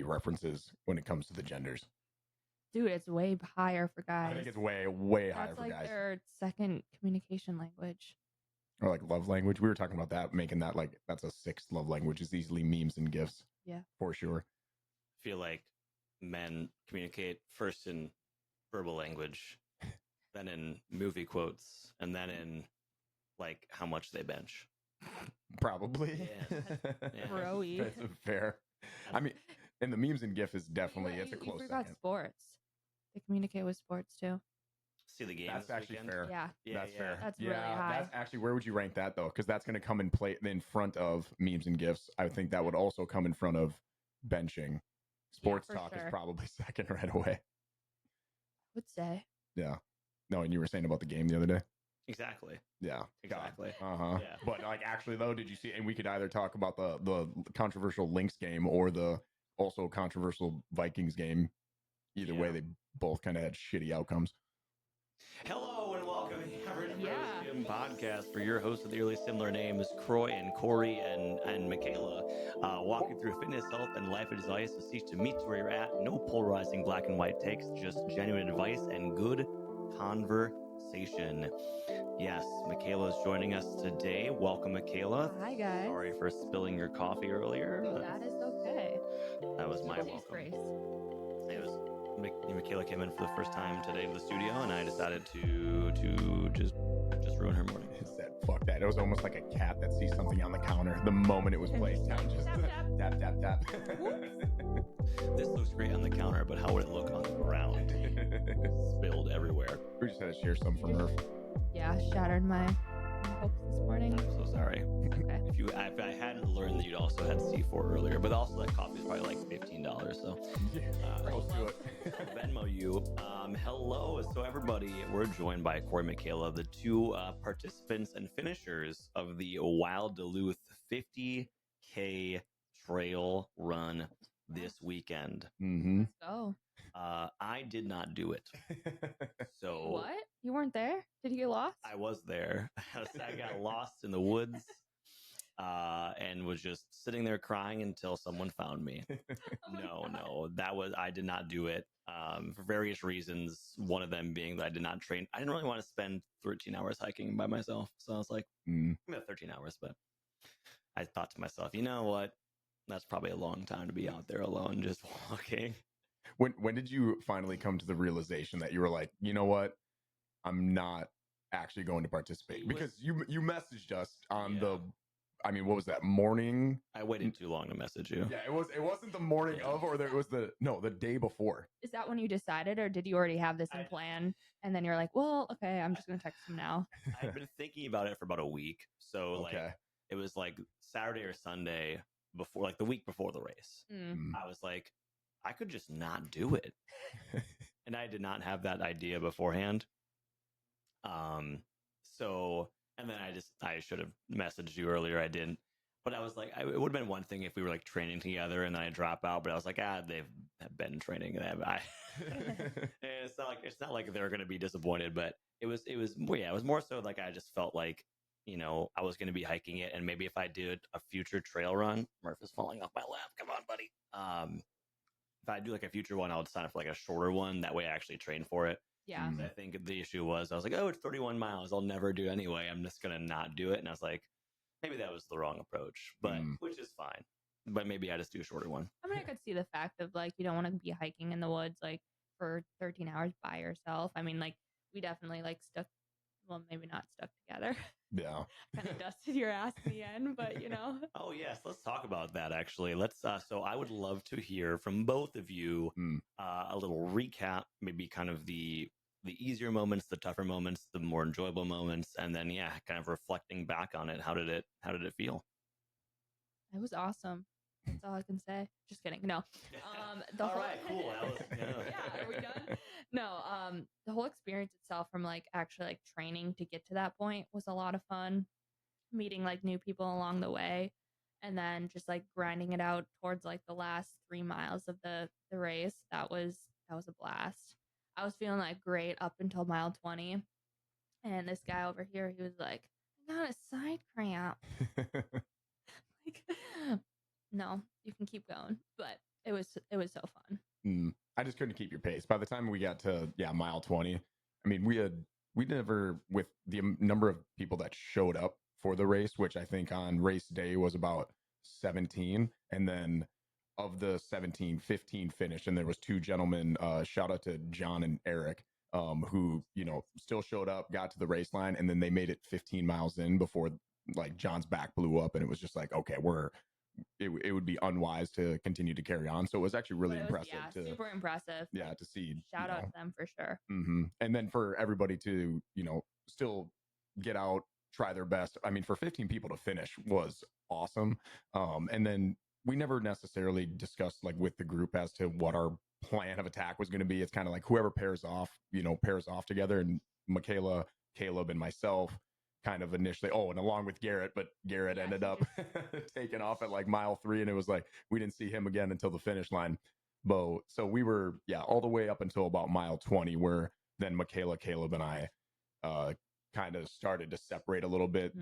references when it comes to the genders. Dude, it's way higher for guys. I think it's way higher That's for like guys. their second communication language. Or like love language. We were talking about that, making that like that's a sixth love language is easily memes and gifs. Yeah. For sure. I feel like men communicate first in verbal language, then in movie quotes, and then in like how much they bench. Probably. Yeah. Bro-y. That's fair. I mean, and the memes and gif is definitely it's a you close forgot second. sports. They communicate with sports too. See the game. That's this actually weekend? fair. Yeah. That's fair. That's really high. That's actually, where would you rank that though? Because that's going to come in play in front of memes and gifs. I think that would also come in front of benching. Sports talk is probably second right away. I would say. Yeah. No, and you were saying about the game the other day. Exactly. Yeah. Exactly. Uh-huh. Yeah. But like actually though, did you see? And we could either talk about the controversial Lynx game or the also controversial Vikings game. Either way, they both kind of had shitty outcomes. Hello and welcome to the Average Bros Gym podcast, where your hosts with nearly similar names, Kory and Kory and Mikayla, walking through fitness, health, and life advice to seek to meet where you're at. No polarizing black and white takes, just genuine advice and good conversation. Yes, Mikayla is joining us today. Welcome, Mikayla. Hi, guys. Sorry for spilling your coffee earlier. That is okay. That was my welcome. It was Mikayla came in for the first time today to the studio, and I decided to just ruin her morning. Said fuck that. It was almost like a cat that sees something on the counter the moment it was placed down. Just tap tap tap. This looks great on the counter, but how would it look on the ground? Spilled everywhere. We just had to share some from Murph. Yeah, shattered my hopes this morning. I'm so sorry. Okay. If I hadn't learned that you'd also had C4 earlier, but also that coffee is probably like $15. So Close to it. Venmo you. Hello. So everybody, we're joined by Kory and Mikayla, the two participants and finishers of the Wild Duluth 50K trail run this weekend. Mm-hmm. Let's go. I did not do it. So What? You weren't there? Did you get lost? I was there. I got lost in the woods and was just sitting there crying until someone found me. No, I did not do it for various reasons. One of them being that I did not train. I didn't really want to spend 13 hours hiking by myself. So I was like, maybe 13 hours. But I thought to myself, you know what? That's probably a long time to be out there alone, just walking. When did you finally come to the realization that you were like, you know what, I'm not actually going to participate? Because you messaged us on what was that morning? I waited too long to message you. Yeah, it wasn't the morning of, or it was the day before. Is that when you decided, or did you already have this in plan? And then you're like, well, okay, I'm just going to text him now. I've been thinking about it for about a week. So it was like Saturday or Sunday before, like the week before the race. I was like, I could just not do it. And I did not have that idea beforehand. And then I should have messaged you earlier. I didn't, but I was like, it would have been one thing if we were like training together and then I drop out, but I was like, they've been training. It's not like they're going to be disappointed, but it was more so like, I just felt like, I was going to be hiking it. And maybe if I did a future trail run, Murph is falling off my lap. Come on, buddy. If I do like a future one, I would sign up for like a shorter one. That way I actually train for it. Yeah. I think the issue was, I was like, oh, it's 31 miles. I'll never do it anyway. I'm just going to not do it. And I was like, maybe that was the wrong approach, but which is fine. But maybe I just do a shorter one. I mean, I could see the fact of like, you don't want to be hiking in the woods like for 13 hours by yourself. I mean, like we definitely like maybe not stuck together. Yeah. Kind of dusted your ass in the end, but Oh yes, let's talk about that actually. So I would love to hear from both of you a little recap, maybe kind of the easier moments, the tougher moments, the more enjoyable moments, and then kind of reflecting back on it. How did it feel? It was awesome. That's all I can say. Just kidding. No. All right, cool. Yeah, are we done? No. The whole experience itself, from like actually like training to get to that point, was a lot of fun. Meeting like new people along the way, and then just like grinding it out towards like the last 3 miles of the race. That was a blast. I was feeling like great up until mile 20, and this guy over here, he was like, "I got a side cramp." Like, no, you can keep going. But it was so fun. I just couldn't keep your pace. By the time we got to mile 20, I mean we never, with the number of people that showed up for the race, which I think on race day was about 17, and then of the 17, 15 finished, and there was two gentlemen. Shout out to John and Eric, who still showed up, got to the race line, and then they made it 15 miles in before like John's back blew up, and it was just like, okay, it would be unwise to continue to carry on. So it was actually really impressive. Super impressive. Yeah, to see. Shout out to them for sure. And then for everybody to still get out, try their best. I mean, for 15 people to finish was awesome. And then we never necessarily discussed like with the group as to what our plan of attack was going to be. It's kind of like whoever pairs off together, and Mikayla, Caleb, and myself kind of initially, and along with Garrett, but Garrett ended up taking off at like mile 3, and it was like we didn't see him again until the finish line. So we were all the way up until about mile 20, where then Mikayla, Caleb, and I kind of started to separate a little bit.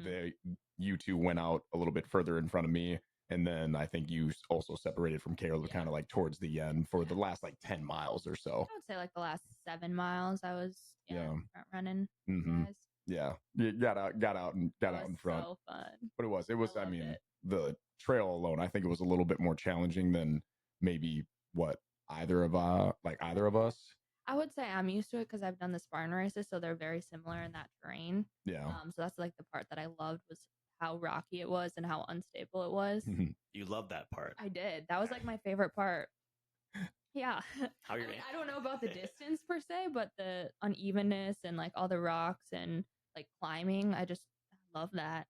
You two went out a little bit further in front of me, and then I think you also separated from Caleb kind of like towards the end for the last like 10 miles or so. I would say like the last 7 miles I was front running. Guys. Yeah, you got out in front. So fun. But it was. I mean, the trail alone, I think it was a little bit more challenging than maybe what either of us. I would say I'm used to it because I've done the Spartan races, so they're very similar in that terrain. Yeah. So that's like the part that I loved, was how rocky it was and how unstable it was. You loved that part. I did. That was like my favorite part. Yeah. How you're I don't know about the distance per se, but the unevenness and like all the rocks and like climbing, I just love that.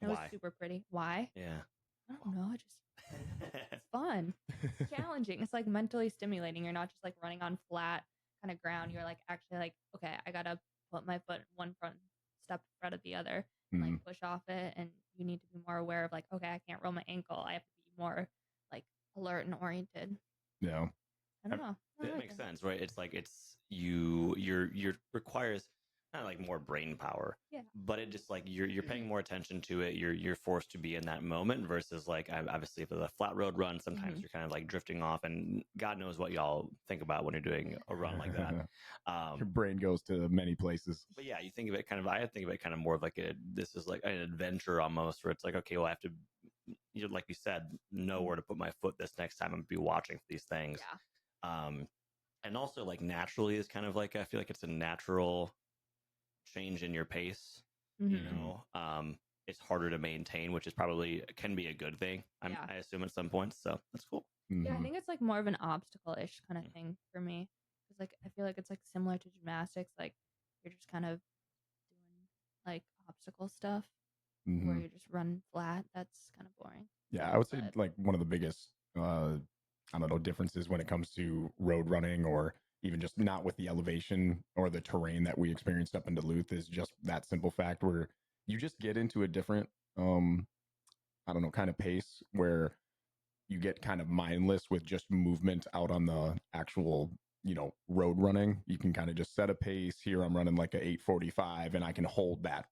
It was super pretty. Why? Yeah. I don't know. It's fun. It's challenging. It's like mentally stimulating. You're not just like running on flat kind of ground. You're like actually like, okay, I gotta put my foot one front step in front of the other, and like push off it. And you need to be more aware of like, okay, I can't roll my ankle. I have to be more like alert and oriented. Yeah. I don't know. It makes sense, right? It's like you're requires kind of like more brain power. Yeah. But it just like you're paying more attention to it. You're forced to be in that moment versus like obviously for the flat road run, sometimes you're kind of like drifting off, and God knows what y'all think about when you're doing a run like that. Your brain goes to many places. But yeah, you think of it kind of. I think of it kind of more of like this is like an adventure almost, where it's like, okay, well, I have to, like you said, know where to put my foot this next time and be watching for these things. Yeah. And also like naturally is kind of like, I feel like it's a natural change in your pace. You know, it's harder to maintain, which is probably can be a good thing. I assume at some points. So that's cool. Yeah, I think it's like more of an obstacle-ish kind of thing for me. Because like I feel like it's like similar to gymnastics. Like you're just kind of doing like obstacle stuff where you just run flat. That's kind of boring. Yeah, I would say like one of the biggest I don't know, differences when it comes to road running, or even just not with the elevation or the terrain that we experienced up in Duluth, is just that simple fact where you just get into a different, I don't know, kind of pace where you get kind of mindless with just movement out on the actual, road running. You can kind of just set a pace. Here I'm running like a 8:45 and I can hold that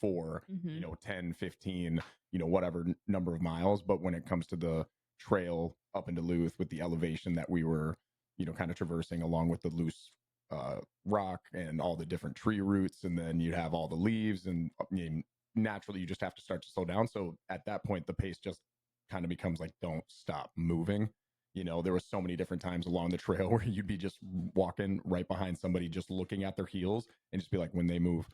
for, 10, 15, whatever number of miles. But when it comes to the trail up in Duluth with the elevation that we were, kind of traversing along with the loose rock and all the different tree roots, and then you have all the leaves, and naturally you just have to start to slow down. So at that point, the pace just kind of becomes like, don't stop moving. There was so many different times along the trail where you'd be just walking right behind somebody, just looking at their heels, and just be like, when they move,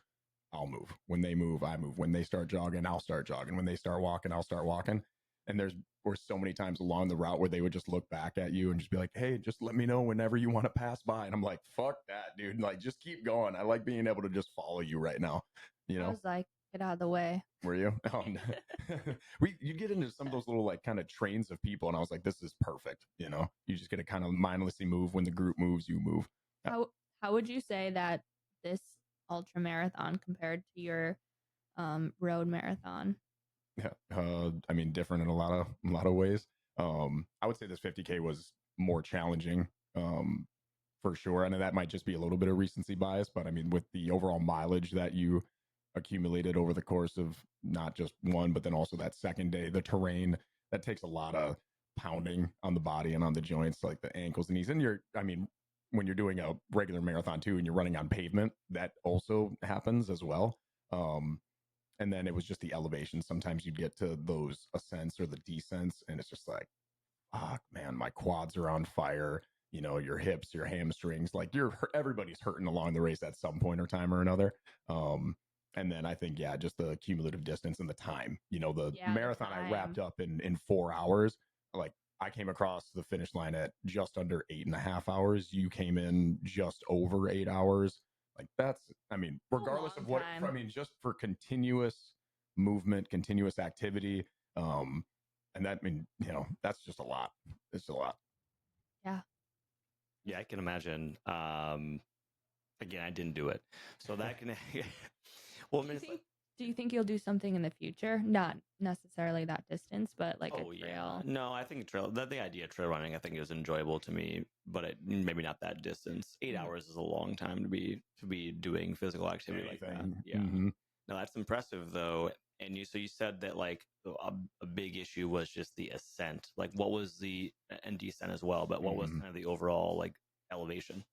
I'll move. When they move, I move. When they start jogging, I'll start jogging. When they start walking, I'll start walking. And were so many times along the route where they would just look back at you and just be like, hey, just let me know whenever you want to pass by. And I'm like, fuck that, dude. Like, just keep going. I like being able to just follow you right now. I was like, get out of the way. Were you? Oh, no. You get into some of those little like kind of trains of people, and I was like, this is perfect. You just get to kind of mindlessly move. When the group moves, you move. How would you say that this ultra marathon compared to your road marathon? Yeah, I mean, different in a lot of ways. I would say this 50K was more challenging, for sure. And that might just be a little bit of recency bias, but I mean, with the overall mileage that you accumulated over the course of not just one, but then also that second day, the terrain, that takes a lot of pounding on the body and on the joints, like the ankles and knees. And when you're doing a regular marathon too, and you're running on pavement, that also happens as well. And then it was just the elevation. Sometimes you'd get to those ascents or the descents, and it's just like, fuck, man, my quads are on fire. Your hips, your hamstrings, like everybody's hurting along the race at some point or time or another. And then I think, yeah, just the cumulative distance and the time. The marathon I wrapped up in 4 hours. Like I came across the finish line at just under 8.5 hours. You came in just over 8 hours. Like that's, regardless of what, just for continuous movement, continuous activity. And that, that's just a lot. It's a lot. Yeah. Yeah, I can imagine. Again, I didn't do it. So that can, well, do you think you'll do something in the future? Not necessarily that distance, but like a trail. Yeah. No, I think the idea of trail running, I think is enjoyable to me, but maybe not that distance. 8 hours is a long time to be doing physical activity like that. Yeah. Mm-hmm. No, that's impressive though. And you said that like a big issue was just the ascent. Like what was and descent as well, but what was kind of the overall like elevation?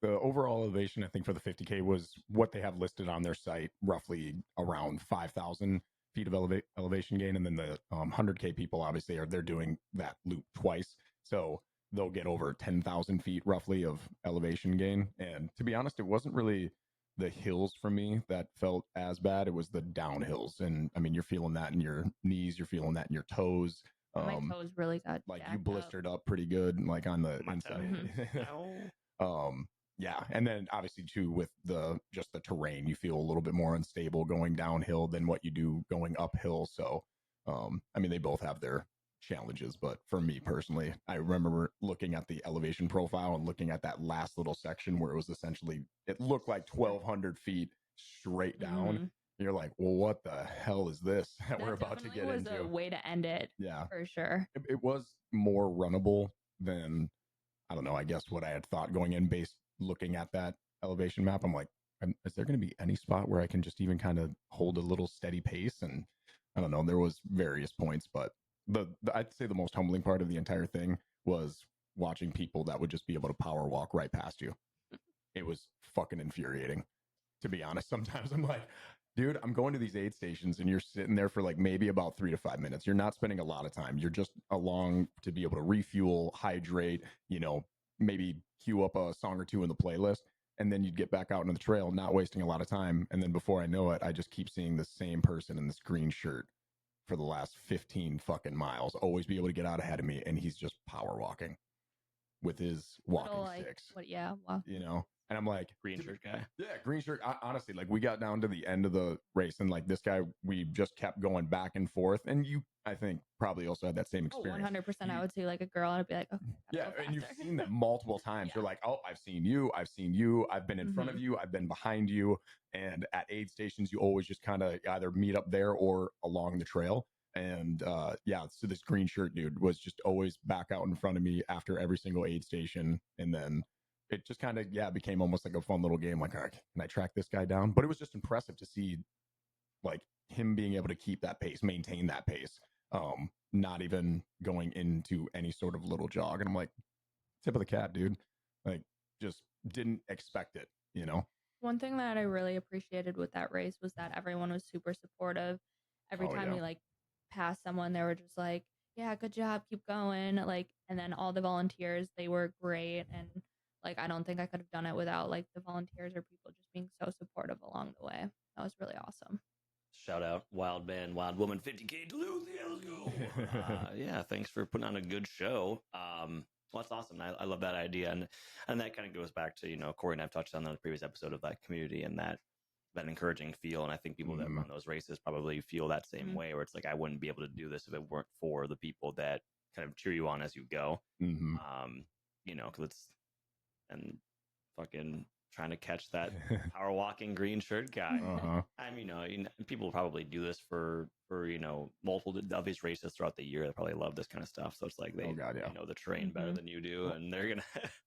The overall elevation, I think, for the 50K was what they have listed on their site, roughly around 5,000 feet of elevation gain. And then the 100K people, obviously, they're doing that loop twice. So they'll get over 10,000 feet roughly of elevation gain. And to be honest, it wasn't really the hills for me that felt as bad. It was the downhills. And you're feeling that in your knees, you're feeling that in your toes. My toes really got like you blistered up pretty good, like on the inside. Yeah, and then obviously too with the terrain, you feel a little bit more unstable going downhill than what you do going uphill. So, they both have their challenges, but for me personally, I remember looking at the elevation profile and looking at that last little section where it was essentially, it looked like 1,200 feet straight down. Mm-hmm. You're like, well, what the hell is this that we're about to get into? Was a way to end it. Yeah, for sure. It was more runnable than, I don't know, I guess what I had thought going in based looking at that elevation map. I'm like, is there going to be any spot where I can just even kind of hold a little steady pace? And I don't know, there was various points, but I'd say the most humbling part of the entire thing was watching people that would just be able to power walk right past you. It was fucking infuriating, to be honest. Sometimes I'm like, dude, I'm going to these aid stations and you're sitting there for like maybe about 3 to 5 minutes. You're not spending a lot of time. You're just along to be able to refuel, hydrate, maybe queue up a song or two in the playlist. And then you'd get back out into the trail, not wasting a lot of time. And then before I know it, I just keep seeing the same person in this green shirt for the last 15 fucking miles, always be able to get out ahead of me. And he's just power walking with his walking sticks. Wow. And I'm like, green shirt guy. Yeah, green shirt. Honestly, like we got down to the end of the race and like this guy, we just kept going back and forth. And you, I think, probably also had that same experience. 100%. I would see like a girl and I'd be like, okay. Yeah, and you've seen that multiple times. Yeah. You're like, oh, I've seen you. I've been in front of you. I've been behind you. And at aid stations, you always just kind of either meet up there or along the trail. And so this green shirt dude was just always back out in front of me after every single aid station. And then it just kind of, became almost like a fun little game. Like, all right, can I track this guy down? But it was just impressive to see like him being able to keep that pace, maintain that pace, not even going into any sort of little jog. And I'm like, tip of the cap, dude. Like, just didn't expect it, One thing that I really appreciated with that race was that everyone was super supportive. Every time we like passed someone, they were just like, yeah, good job, keep going. Like, and then all the volunteers, they were great. And like, I don't think I could have done it without like the volunteers or people just being so supportive along the way. That was really awesome. Shout out Wild Man, Wild Woman, 50K Duluth. Yeah, let's go. Thanks for putting on a good show. Well, that's awesome. I love that idea. And that kind of goes back to, Kory and I've touched on the previous episode of that community and that encouraging feel. And I think people that run those races probably feel that same way, where it's like, I wouldn't be able to do this if it weren't for the people that kind of cheer you on as you go. Because it's, and fucking trying to catch that power walking green shirt guy. People probably do this for multiple of these races throughout the year. They probably love this kind of stuff. So it's like they know the terrain better than you do, and they're gonna.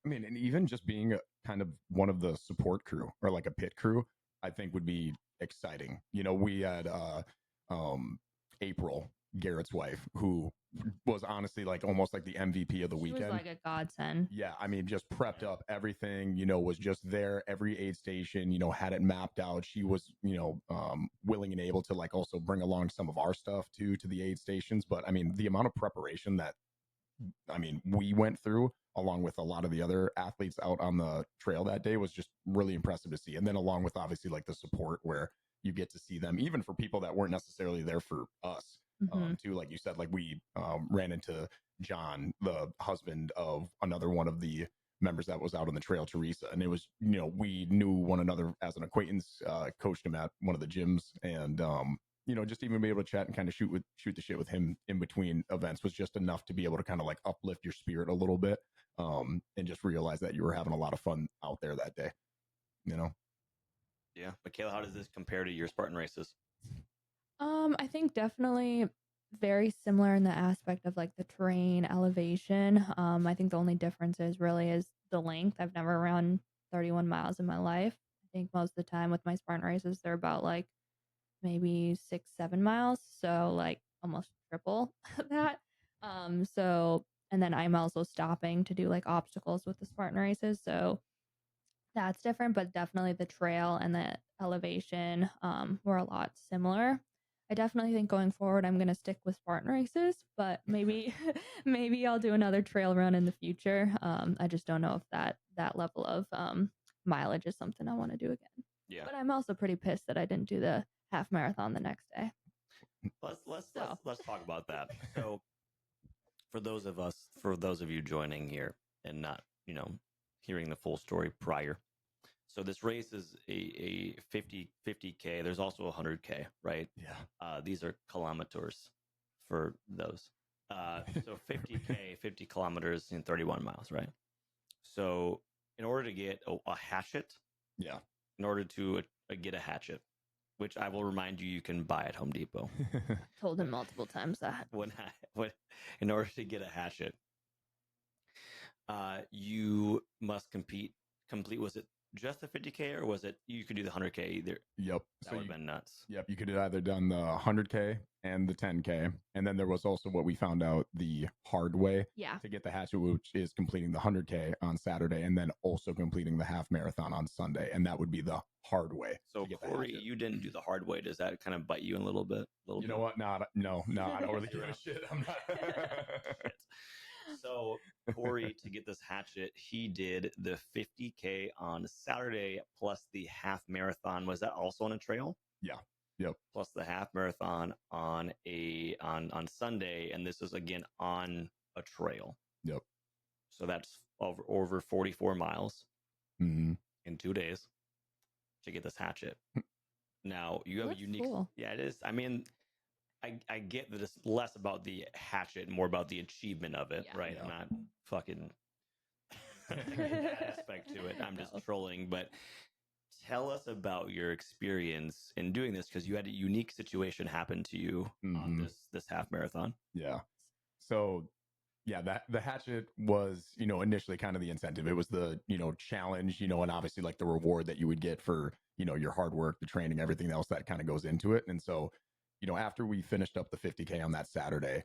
And even just being a kind of one of the support crew or like a pit crew, I think would be exciting. We had April, Garrett's wife, who was honestly like almost like the MVP of the She weekend. was like a godsend. Yeah, I mean, just prepped up everything, was just there, every aid station, had it mapped out. She was, willing and able to like also bring along some of our stuff too to the aid stations. But I mean, the amount of preparation that, I mean, we went through along with a lot of the other athletes out on the trail that day was just really impressive to see. And then along with obviously like the support where you get to see them, even for people that weren't necessarily there for us, too. Like you said, like we ran into John, the husband of another one of the members that was out on the trail, Teresa, and it was, we knew one another as an acquaintance, coached him at one of the gyms, and just even be able to chat and kind of shoot the shit with him in between events was just enough to be able to kind of like uplift your spirit a little bit, and just realize that you were having a lot of fun out there that day, Yeah, Mikayla, how does this compare to your Spartan races? I think definitely very similar in the aspect of like the terrain, elevation. I think the only difference is the length. I've never run 31 miles in my life. I think most of the time with my Spartan races, they're about like maybe 6-7 miles. So like almost triple that. And then I'm also stopping to do like obstacles with the Spartan races. So that's different, but definitely the trail and the elevation were a lot similar. I definitely think going forward, I'm going to stick with Spartan races, but maybe maybe I'll do another trail run in the future. I just don't know if that level of mileage is something I want to do again. Yeah. But I'm also pretty pissed that I didn't do the half marathon the next day. Let's talk about that. So for those of you joining here and not, hearing the full story prior. So this race is a 50K. There's also 100K, right? Yeah. These are kilometers for those. So 50K, 50 kilometers in 31 miles, right? So in order to get a hatchet, yeah, in order to get a hatchet, which I will remind you, you can buy at Home Depot. Told him multiple times that. In order to get a hatchet, you must complete. Was it just the 50K or was it you could do the 100K either? Yep. That would have been nuts. Yep. You could have either done the 100K and the 10K. And then there was also what we found out the hard way to get the hatchet, which is completing the 100K on Saturday and then also completing the half marathon on Sunday. And that would be the hard way. So Kory, you didn't do the hard way. Does that kind of bite you in a little bit? You know what? No, I don't really give a shit. I'm not. So Kory, to get this hatchet, he did the 50K on Saturday plus the half marathon. Was that also on a trail? Yeah. Yep. Plus the half marathon on Sunday, and this is again on a trail. Yep. So that's over 44 miles in 2 days to get this hatchet. Now you have a unique. Cool. Yeah, it is. I mean, I get that it's less about the hatchet, more about the achievement of it, right? Yeah. Not fucking that aspect to it. I'm just trolling, but tell us about your experience in doing this because you had a unique situation happen to you on this half marathon. Yeah. So yeah, that the hatchet was, initially kind of the incentive. It was the, challenge, and obviously like the reward that you would get for, your hard work, the training, everything else that kind of goes into it. And so, after we finished up the 50K on that Saturday,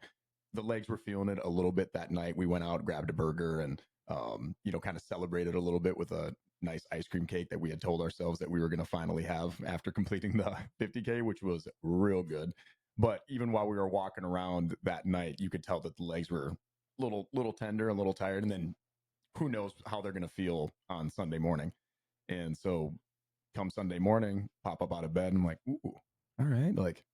the legs were feeling it a little bit that night. We went out, grabbed a burger and, kind of celebrated a little bit with a nice ice cream cake that we had told ourselves that we were going to finally have after completing the 50K, which was real good. But even while we were walking around that night, you could tell that the legs were little tender, a little tired. And then who knows how they're going to feel on Sunday morning. And so come Sunday morning, pop up out of bed and I'm like, ooh, all right. Like,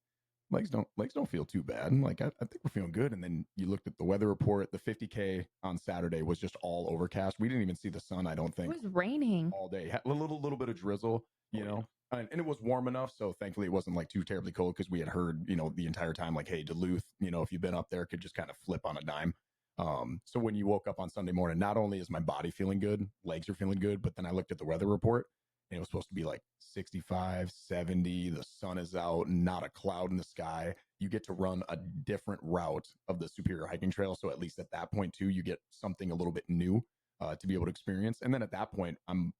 legs don't feel too bad. And like, I think we're feeling good. And then you looked at the weather report. The 50K on Saturday was just all overcast. We didn't even see the sun, I don't think. It was raining all day. A little bit of drizzle, know. And it was warm enough. So thankfully it wasn't like too terribly cold because we had heard, the entire time, like, hey, Duluth, if you've been up there, could just kind of flip on a dime. So when you woke up on Sunday morning, not only is my body feeling good, legs are feeling good, but then I looked at the weather report. And it was supposed to be like 65, 70. The sun is out, not a cloud in the sky. You get to run a different route of the Superior Hiking Trail. So at least at that point, too, you get something a little bit new to be able to experience. And then at that point, I'm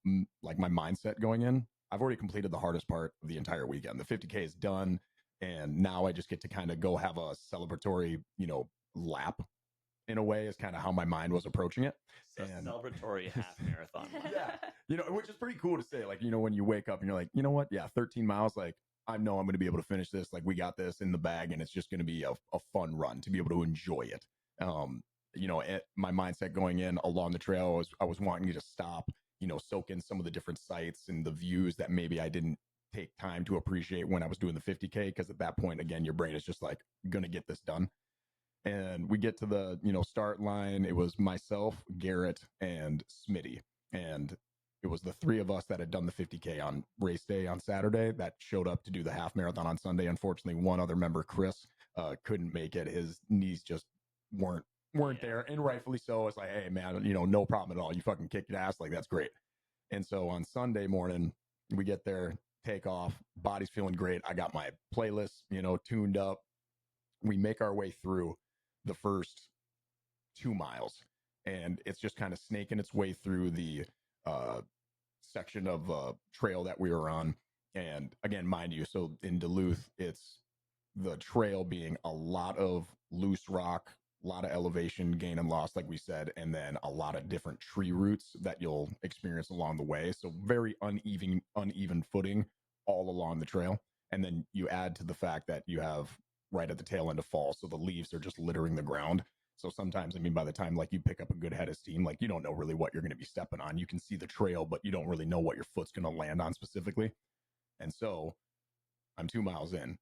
like my mindset going in. I've already completed the hardest part of the entire weekend. The 50K is done. And now I just get to kind of go have a celebratory, lap in a way is kind of how my mind was approaching it. So celebratory half marathon. Yeah. Which is pretty cool to say. Like, when you wake up and you're like, you know what? Yeah, 13 miles. Like, I know I'm going to be able to finish this. Like, we got this in the bag, and it's just going to be a fun run to be able to enjoy it. My mindset going in along the trail I was wanting to stop, soak in some of the different sights and the views that maybe I didn't take time to appreciate when I was doing the 50K. Because at that point, again, your brain is just like, going to get this done. And we get to the, start line. It was myself, Garrett, and Smitty. And it was the three of us that had done the 50K on race day on Saturday that showed up to do the half marathon on Sunday. Unfortunately, one other member, Chris, couldn't make it. His knees just weren't there. And rightfully so. It's like, hey, man, no problem at all. You fucking kicked your ass. Like, that's great. And so on Sunday morning, we get there, take off, body's feeling great. I got my playlist, tuned up. We make our way through the first 2 miles, and it's just kind of snaking its way through the section of trail that we were on. And again, mind you, so in Duluth, it's the trail being a lot of loose rock, a lot of elevation gain and loss, like we said, and then a lot of different tree roots that you'll experience along the way. So very uneven footing all along the trail. And then you add to the fact that you have right at the tail end of fall, so the leaves are just littering the ground. So sometimes, by the time like you pick up a good head of steam, like you don't know really what you're going to be stepping on. You can see the trail, but you don't really know what your foot's going to land on specifically. And so I'm 2 miles in,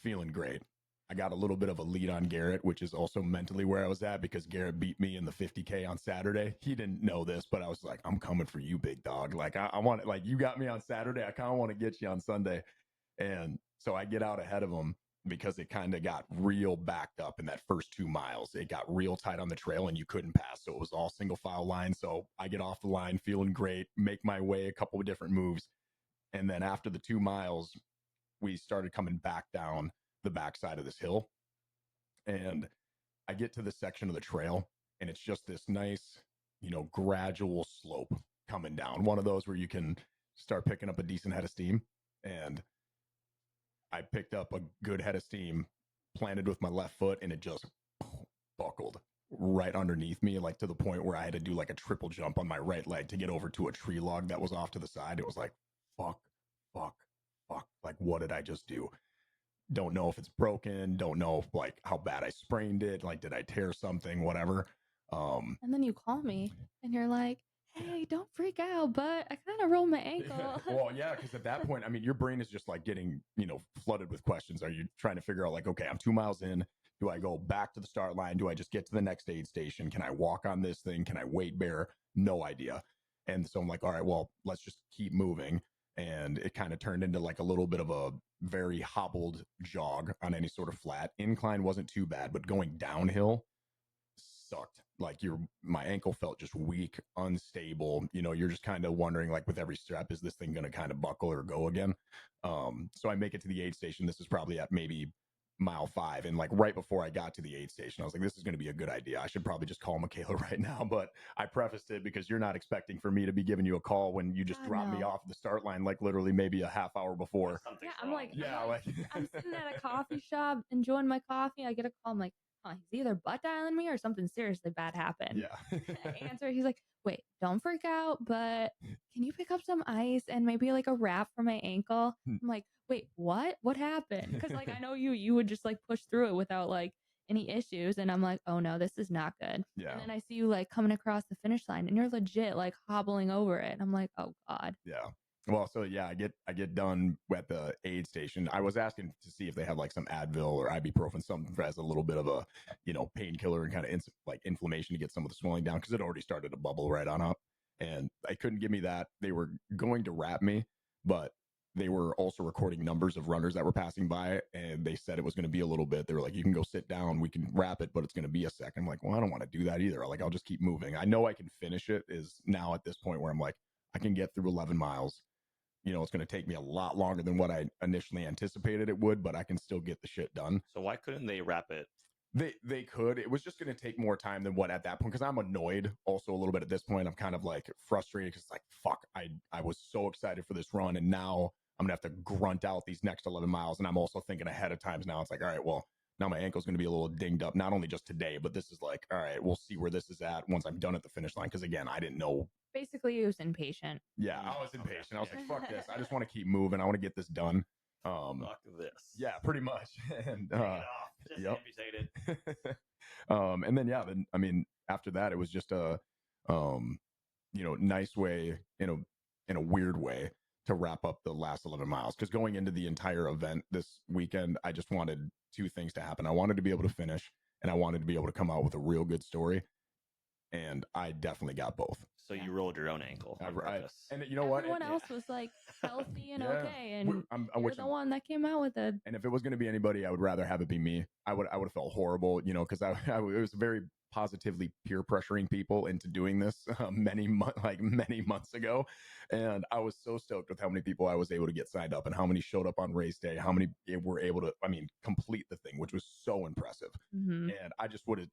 feeling great. I got a little bit of a lead on Garrett, which is also mentally where I was at because Garrett beat me in the 50K on Saturday. He didn't know this, but I was like, I'm coming for you, big dog. Like I want it. Like you got me on Saturday. I kind of want to get you on Sunday. And so I get out ahead of him because it kind of got real backed up in that first 2 miles. It got real tight on the trail and you couldn't pass. So it was all single file line. So I get off the line feeling great, make my way a couple of different moves. And then after the 2 miles, we started coming back down the backside of this hill. And I get to the section of the trail and it's just this nice, gradual slope coming down. One of those where you can start picking up a decent head of steam. And I picked up a good head of steam, planted with my left foot, and it just buckled right underneath me, like to the point where I had to do like a triple jump on my right leg to get over to a tree log that was off to the side. It was like, fuck. Like, what did I just do? Don't know if it's broken. Don't know if, like, how bad I sprained it. Like, did I tear something? Whatever. And then you call me and you're like, hey, don't freak out, but I kind of rolled my ankle. Well, yeah, because at that point, your brain is just like getting, flooded with questions. Are you trying to figure out like, okay, I'm 2 miles in. Do I go back to the start line? Do I just get to the next aid station? Can I walk on this thing? Can I weight bear? No idea. And so I'm like, all right, well, let's just keep moving. And it kind of turned into like a little bit of a very hobbled jog on any sort of flat. Incline wasn't too bad, but going downhill sucked. Like my ankle felt just weak, unstable. You're just kind of wondering, like, with every step, is this thing going to kind of buckle or go again? So I make it to the aid station. This is probably at maybe mile 5. And like right before I got to the aid station, I was like, this is going to be a good idea. I should probably just call Mikayla right now. But I prefaced it because you're not expecting for me to be giving you a call when you just dropped me off the start line, like literally maybe a half hour before. Yeah, I'm like, I'm sitting at a coffee shop enjoying my coffee. I get a call. I'm like, he's either butt dialing me or something seriously bad happened. Yeah. I answer. He's like, wait, don't freak out, but can you pick up some ice and maybe like a wrap for my ankle? I'm like, wait, what? What happened? Because like I know you would just like push through it without like any issues. And I'm like, oh no, this is not good. Yeah. And then I see you like coming across the finish line and you're legit like hobbling over it. And I'm like, oh God. Yeah. Well, so yeah, I get done at the aid station. I was asking to see if they have like some Advil or ibuprofen, something as a little bit of a, painkiller and kind of like inflammation to get some of the swelling down because it already started to bubble right on up. And they couldn't give me that. They were going to wrap me, but they were also recording numbers of runners that were passing by, and they said it was going to be a little bit. They were like, you can go sit down, we can wrap it, but it's going to be a second. I'm like, well, I don't want to do that either. Like, I'll just keep moving. I know I can finish it is now at this point where I'm like, I can get through 11 miles. It's going to take me a lot longer than what I initially anticipated it would, but I can still get the shit done. So why couldn't they wrap it? They could. It was just going to take more time than what at that point, because I'm annoyed also a little bit at this point. I'm kind of like frustrated because like, fuck, I was so excited for this run, and now I'm going to have to grunt out these next 11 miles. And I'm also thinking ahead of times now. It's like, all right, well, now my ankle's going to be a little dinged up, not only just today, but this is like, all right, we'll see where this is at once I'm done at the finish line. Because again, I didn't know. Basically, he was impatient. Yeah, I was impatient. I was like, fuck this. I just want to keep moving. I want to get this done. Fuck this. Yeah, pretty much. And Take it off. Just amputate it. And then I mean, after that, it was just a nice way in a weird way to wrap up the last 11 miles. Because going into the entire event this weekend, I just wanted two things to happen. I wanted to be able to finish, and I wanted to be able to come out with a real good story. And I definitely got both. So you rolled your own ankle on purpose. And you know what? Everyone else was like healthy and okay, and you're the I'm one that came out with it. And if it was going to be anybody, I would rather have it be me. I would have felt horrible, because it was very positively peer pressuring people into doing this many months ago, and I was so stoked with how many people I was able to get signed up and how many showed up on race day, how many were able to, complete the thing, which was so impressive. Mm-hmm. And I just would have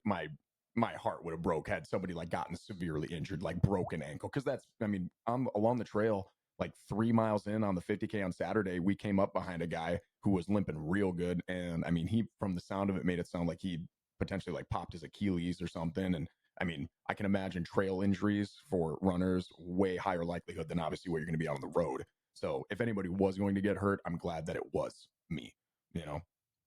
my heart would have broke had somebody like gotten severely injured, like broken ankle. Because that's, I'm along the trail, like 3 miles in on the 50K on Saturday, we came up behind a guy who was limping real good. And he, from the sound of it, made it sound like he potentially like popped his Achilles or something. And I can imagine trail injuries for runners way higher likelihood than obviously where you're going to be out on the road. So if anybody was going to get hurt, I'm glad that it was me.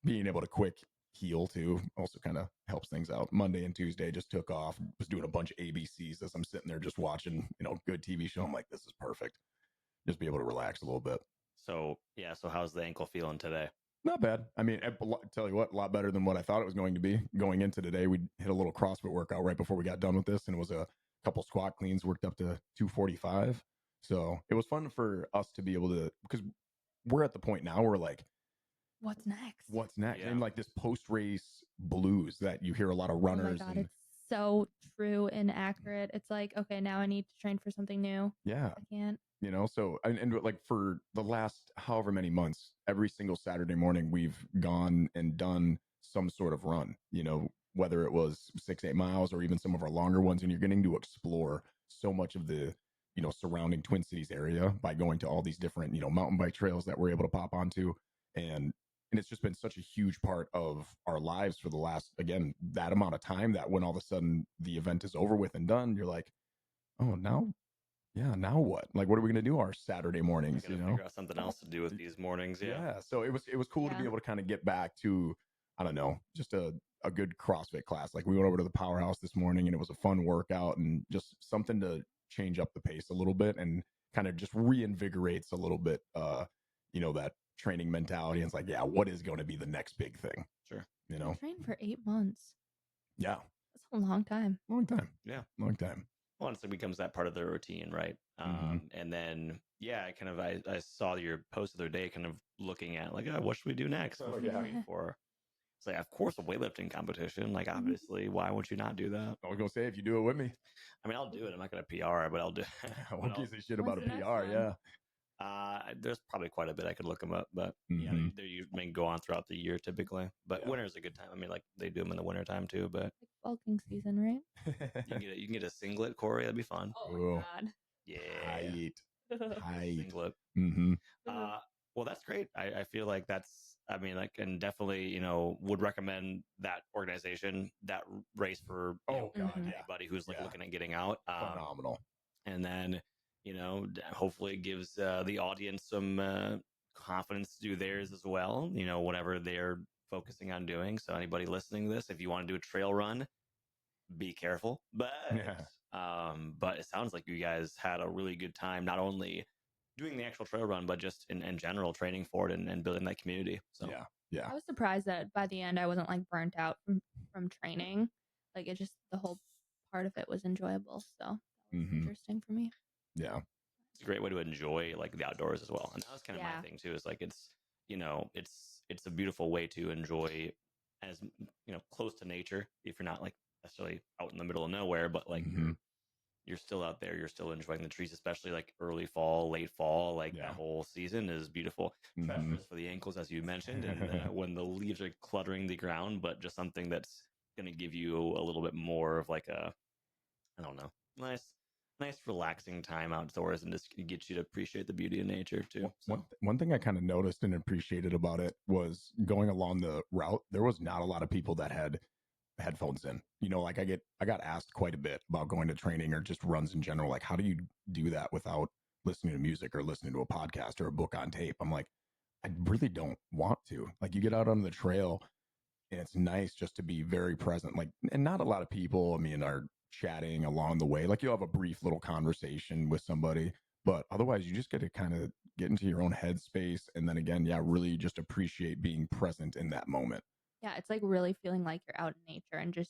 Being able to quick heal too also kind of helps things out. Monday and Tuesday just took off, was doing a bunch of ABCs as I'm sitting there just watching, good TV show. I'm like, this is perfect. Just be able to relax a little bit. So how's the ankle feeling today? Not bad. I tell you what, a lot better than what I thought it was going to be. Going into today, we hit a little CrossFit workout right before we got done with this, and it was a couple squat cleans, worked up to 245. So it was fun for us to be able to, because we're at the point now where like, what's next? Yeah. And like this post-race blues that you hear a lot of runners. Oh my God, it's so true and accurate. It's like, okay, now I need to train for something new. Yeah. I can't. So, and like for the last however many months, every single Saturday morning, we've gone and done some sort of run, whether it was 6-8 miles or even some of our longer ones. And you're getting to explore so much of the, surrounding Twin Cities area by going to all these different, mountain bike trails that we're able to pop onto. And it's just been such a huge part of our lives for the last, again, that amount of time that when all of a sudden the event is over with and done, you're like, oh, now what? Like, what are we going to do our Saturday mornings? Figure out something else to do with these mornings. Yeah. So it was cool to be able to kind of get back to, I don't know, just a good CrossFit class. Like we went over to the Powerhouse this morning and it was a fun workout and just something to change up the pace a little bit and kind of just reinvigorates a little bit, that training mentality. And it's like, yeah, what is going to be the next big thing? Sure. Train for 8 months. Yeah. That's a long time. Yeah. Long time. Well, it becomes that part of their routine, right? And then, I saw your post the other day, kind of looking at like, what should we do next? What should we train for? It's like, of course, a weightlifting competition. Like, obviously, why would you not do that? I was gonna say, if you do it with me, I'll do it. I'm not gonna PR, but I'll do. Who gives a shit about a PR? Yeah. There's probably quite a bit I could look them up, but yeah, they go on throughout the year typically. But winter's a good time. Like they do them in the winter time too. But like bulking season, right? you can get a singlet, Kory. That'd be fun. Oh my God. Yeah. Tight. Singlet. Mm-hmm. Well, that's great. I feel like that's. And definitely, would recommend that organization, that race for anybody who's looking at getting out. Phenomenal. And then. Hopefully it gives the audience some confidence to do theirs as well, whatever they're focusing on doing. So anybody listening to this, if you want to do a trail run, be careful. But it sounds like you guys had a really good time, not only doing the actual trail run, but just in general training for it and building that community. So yeah. I was surprised that by the end I wasn't like burnt out from training. Like it just, the whole part of it was enjoyable. So that was interesting for me. Yeah. It's a great way to enjoy like the outdoors as well. And that was kind of my thing too, is like, it's, it's a beautiful way to enjoy as, close to nature. If you're not like necessarily out in the middle of nowhere, but like you're still out there, you're still enjoying the trees, especially like early fall, late fall, like that whole season is beautiful. Treacherous for the ankles, as you mentioned, and when the leaves are cluttering the ground, but just something that's going to give you a little bit more of like a, I don't know, nice nice relaxing time outdoors and just gets you to appreciate the beauty of nature too. So. One thing I kind of noticed and appreciated about it was going along the route. There was not a lot of people that had headphones in. Like I got asked quite a bit about going to training or just runs in general. Like, how do you do that without listening to music or listening to a podcast or a book on tape? I'm like, I really don't want to. Like, you get out on the trail and it's nice just to be very present. Like, and not a lot of people, I mean, are chatting along the way. Like, you'll have a brief little conversation with somebody, but otherwise, you just get to kind of get into your own headspace. And then again, yeah, really just appreciate being present in that moment. Yeah, it's like really feeling like you're out in nature and just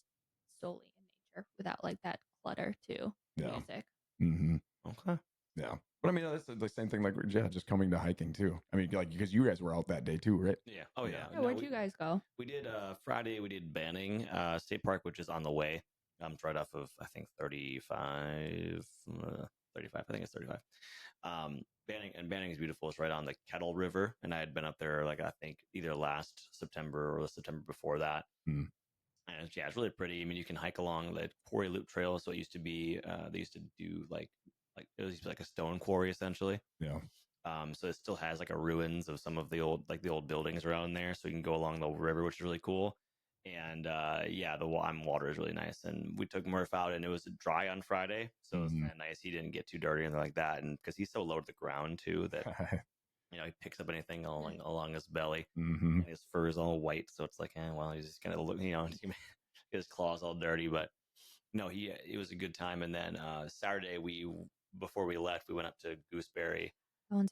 solely in nature without like that clutter to music. Mm-hmm. Okay. Yeah. But I mean, that's the same thing, like, yeah, just coming to hiking too. I mean, like, because you guys were out that day too, right? Yeah. Oh, yeah. Yeah, where'd you guys go? We did Friday, we did Banning State Park, which is on the way. It's right off of, I think, 35, 35. I think it's 35. Banning is beautiful. It's right on the Kettle River. And I had been up there, like, I think either last September or the September before that. Mm. And it's really pretty. I mean, you can hike along the Kory Loop Trail. So it used to be, they used to do like it was like a stone quarry essentially. Yeah. So it still has like a ruins of some of the old buildings around there. So you can go along the river, which is really cool. And yeah, the water is really nice. And we took Murph out, and it was dry on Friday, so it was kind of nice. He didn't get too dirty or anything like that, and because he's so low to the ground too that he picks up anything along his belly, and his fur is all white, so it's like, well, he's just gonna look, get his claws all dirty, but. No, it was a good time. And then Saturday, before we left, we went up to Gooseberry. That's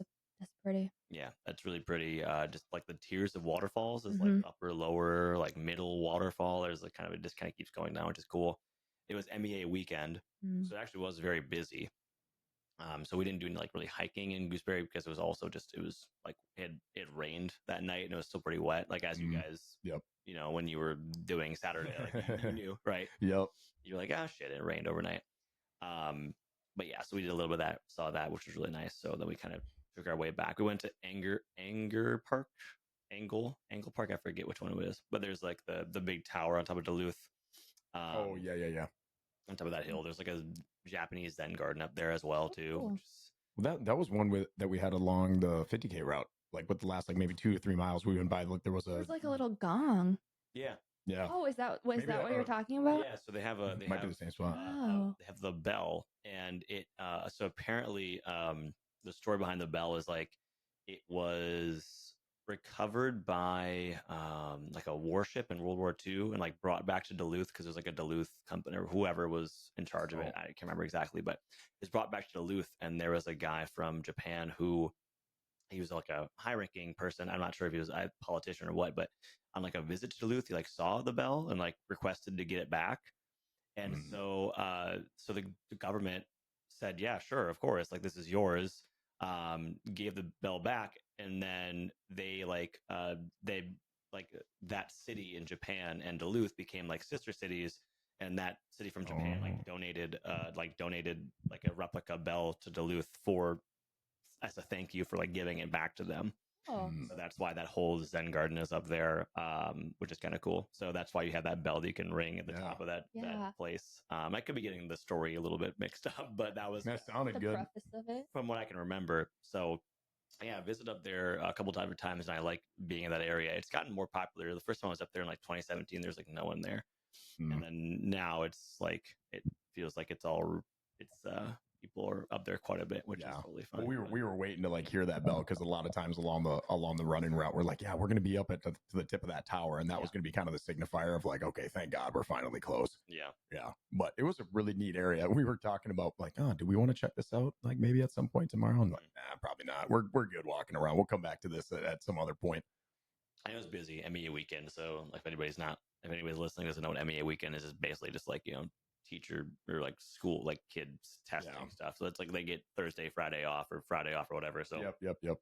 pretty. Yeah, that's really pretty. Just like the tiers of waterfalls is like upper, lower, like middle waterfall. There's like it just kind of keeps going down, which is cool. It was MEA weekend, so it actually was very busy. So we didn't do any like really hiking in Gooseberry because it was also just it was like it rained that night and it was still pretty wet. Like as you guys, when you were doing Saturday, like you knew, right? Yep. You're like, oh shit, it rained overnight. But yeah, so we did a little bit of that, saw that, which was really nice. So then we kind of took our way back. We went to Angle Park. I forget which one it is, but there's like the big tower on top of Duluth. Oh yeah. On top of that hill, there's like a Japanese Zen garden up there as well too. Cool. Well, that was one that we had along the 50K route. Like with the last like maybe 2 to 3 miles we went by. Look, there was like a little gong. Yeah. Yeah. Oh, is that what you're talking about? Yeah. So they have might be the same spot. They have the bell, and it. So apparently, the story behind the bell is like it was recovered by like a warship in World War II and like brought back to Duluth because there's like a Duluth company or whoever was in charge of it. I can't remember exactly, but it's brought back to Duluth, and there was a guy from Japan who. He was like a high-ranking person. I'm not sure if he was a politician or what, but on like a visit to Duluth, he like saw the bell and like requested to get it back. And so the government said, yeah, sure, of course, like this is yours. Gave the bell back, and then they that city in Japan and Duluth became like sister cities, and that city from Japan donated like a replica bell to Duluth as a thank you for like giving it back to them. Oh. So that's why that whole Zen garden is up there, which is kind of cool. So that's why you have that bell that you can ring at the top of that place. I could be getting the story a little bit mixed up, but that sounded good. Preface of it. From what I can remember. So yeah, I visited up there a couple different times, and I like being in that area. It's gotten more popular. The first time I was up there in like 2017, there's like no one there, and then now it's like it feels like it's people are up there quite a bit, which is totally fun. Well, we were waiting to like hear that bell because a lot of times along the running route, we're like, yeah, we're going to be up to the tip of that tower, and that was going to be kind of the signifier of like, okay, thank God we're finally close. Yeah. But it was a really neat area. We were talking about like, oh, do we want to check this out? Like maybe at some point tomorrow. I'm like, nah, probably not. We're good walking around. We'll come back to this at some other point. I know it's busy MEA weekend, so like if anybody's listening doesn't know what MEA weekend is basically just like teacher or like school like kids testing stuff. So it's like they get Thursday, Friday off or whatever. So yep. It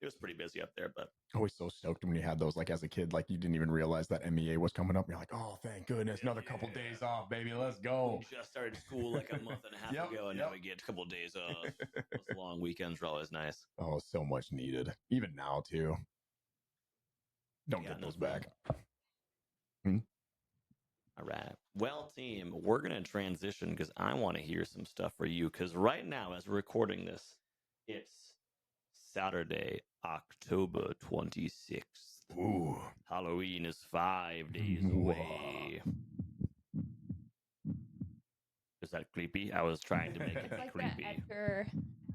was pretty busy up there, but always so stoked when you had those. Like as a kid, like you didn't even realize that MEA was coming up. You're like, oh, thank goodness, another couple days off, baby. Let's go. We just started school like a month and a half ago, and now we get a couple of days off. Those long weekends are always nice. Oh, so much needed. Even now too. Don't get those back. All right. Well, team, we're going to transition because I want to hear some stuff for you. Because right now, as we're recording this, it's Saturday, October 26th. Ooh. Halloween is 5 days away. Is that creepy? I was trying to make it It's like creepy. that Edgar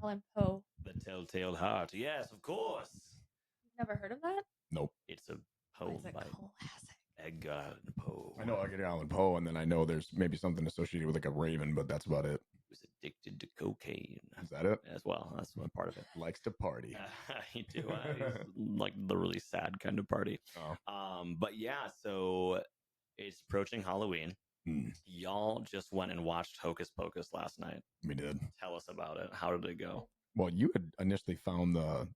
Allan Poe. The Telltale Heart. Yes, of course. You've never heard of that? Nope. It's a Oh, poem it's a by classic. Edgar Allan Poe. I know Edgar Allan Poe, and then I know there's maybe something associated with like a raven, but that's about it. He was addicted to cocaine. Is that it? As well. That's one part of it. Likes to party. He do. He's like the really sad kind of party. Oh. But yeah, so it's approaching Halloween. Y'all just went and watched Hocus Pocus last night. We did. Tell us about it. How did it go? Well, you had initially found the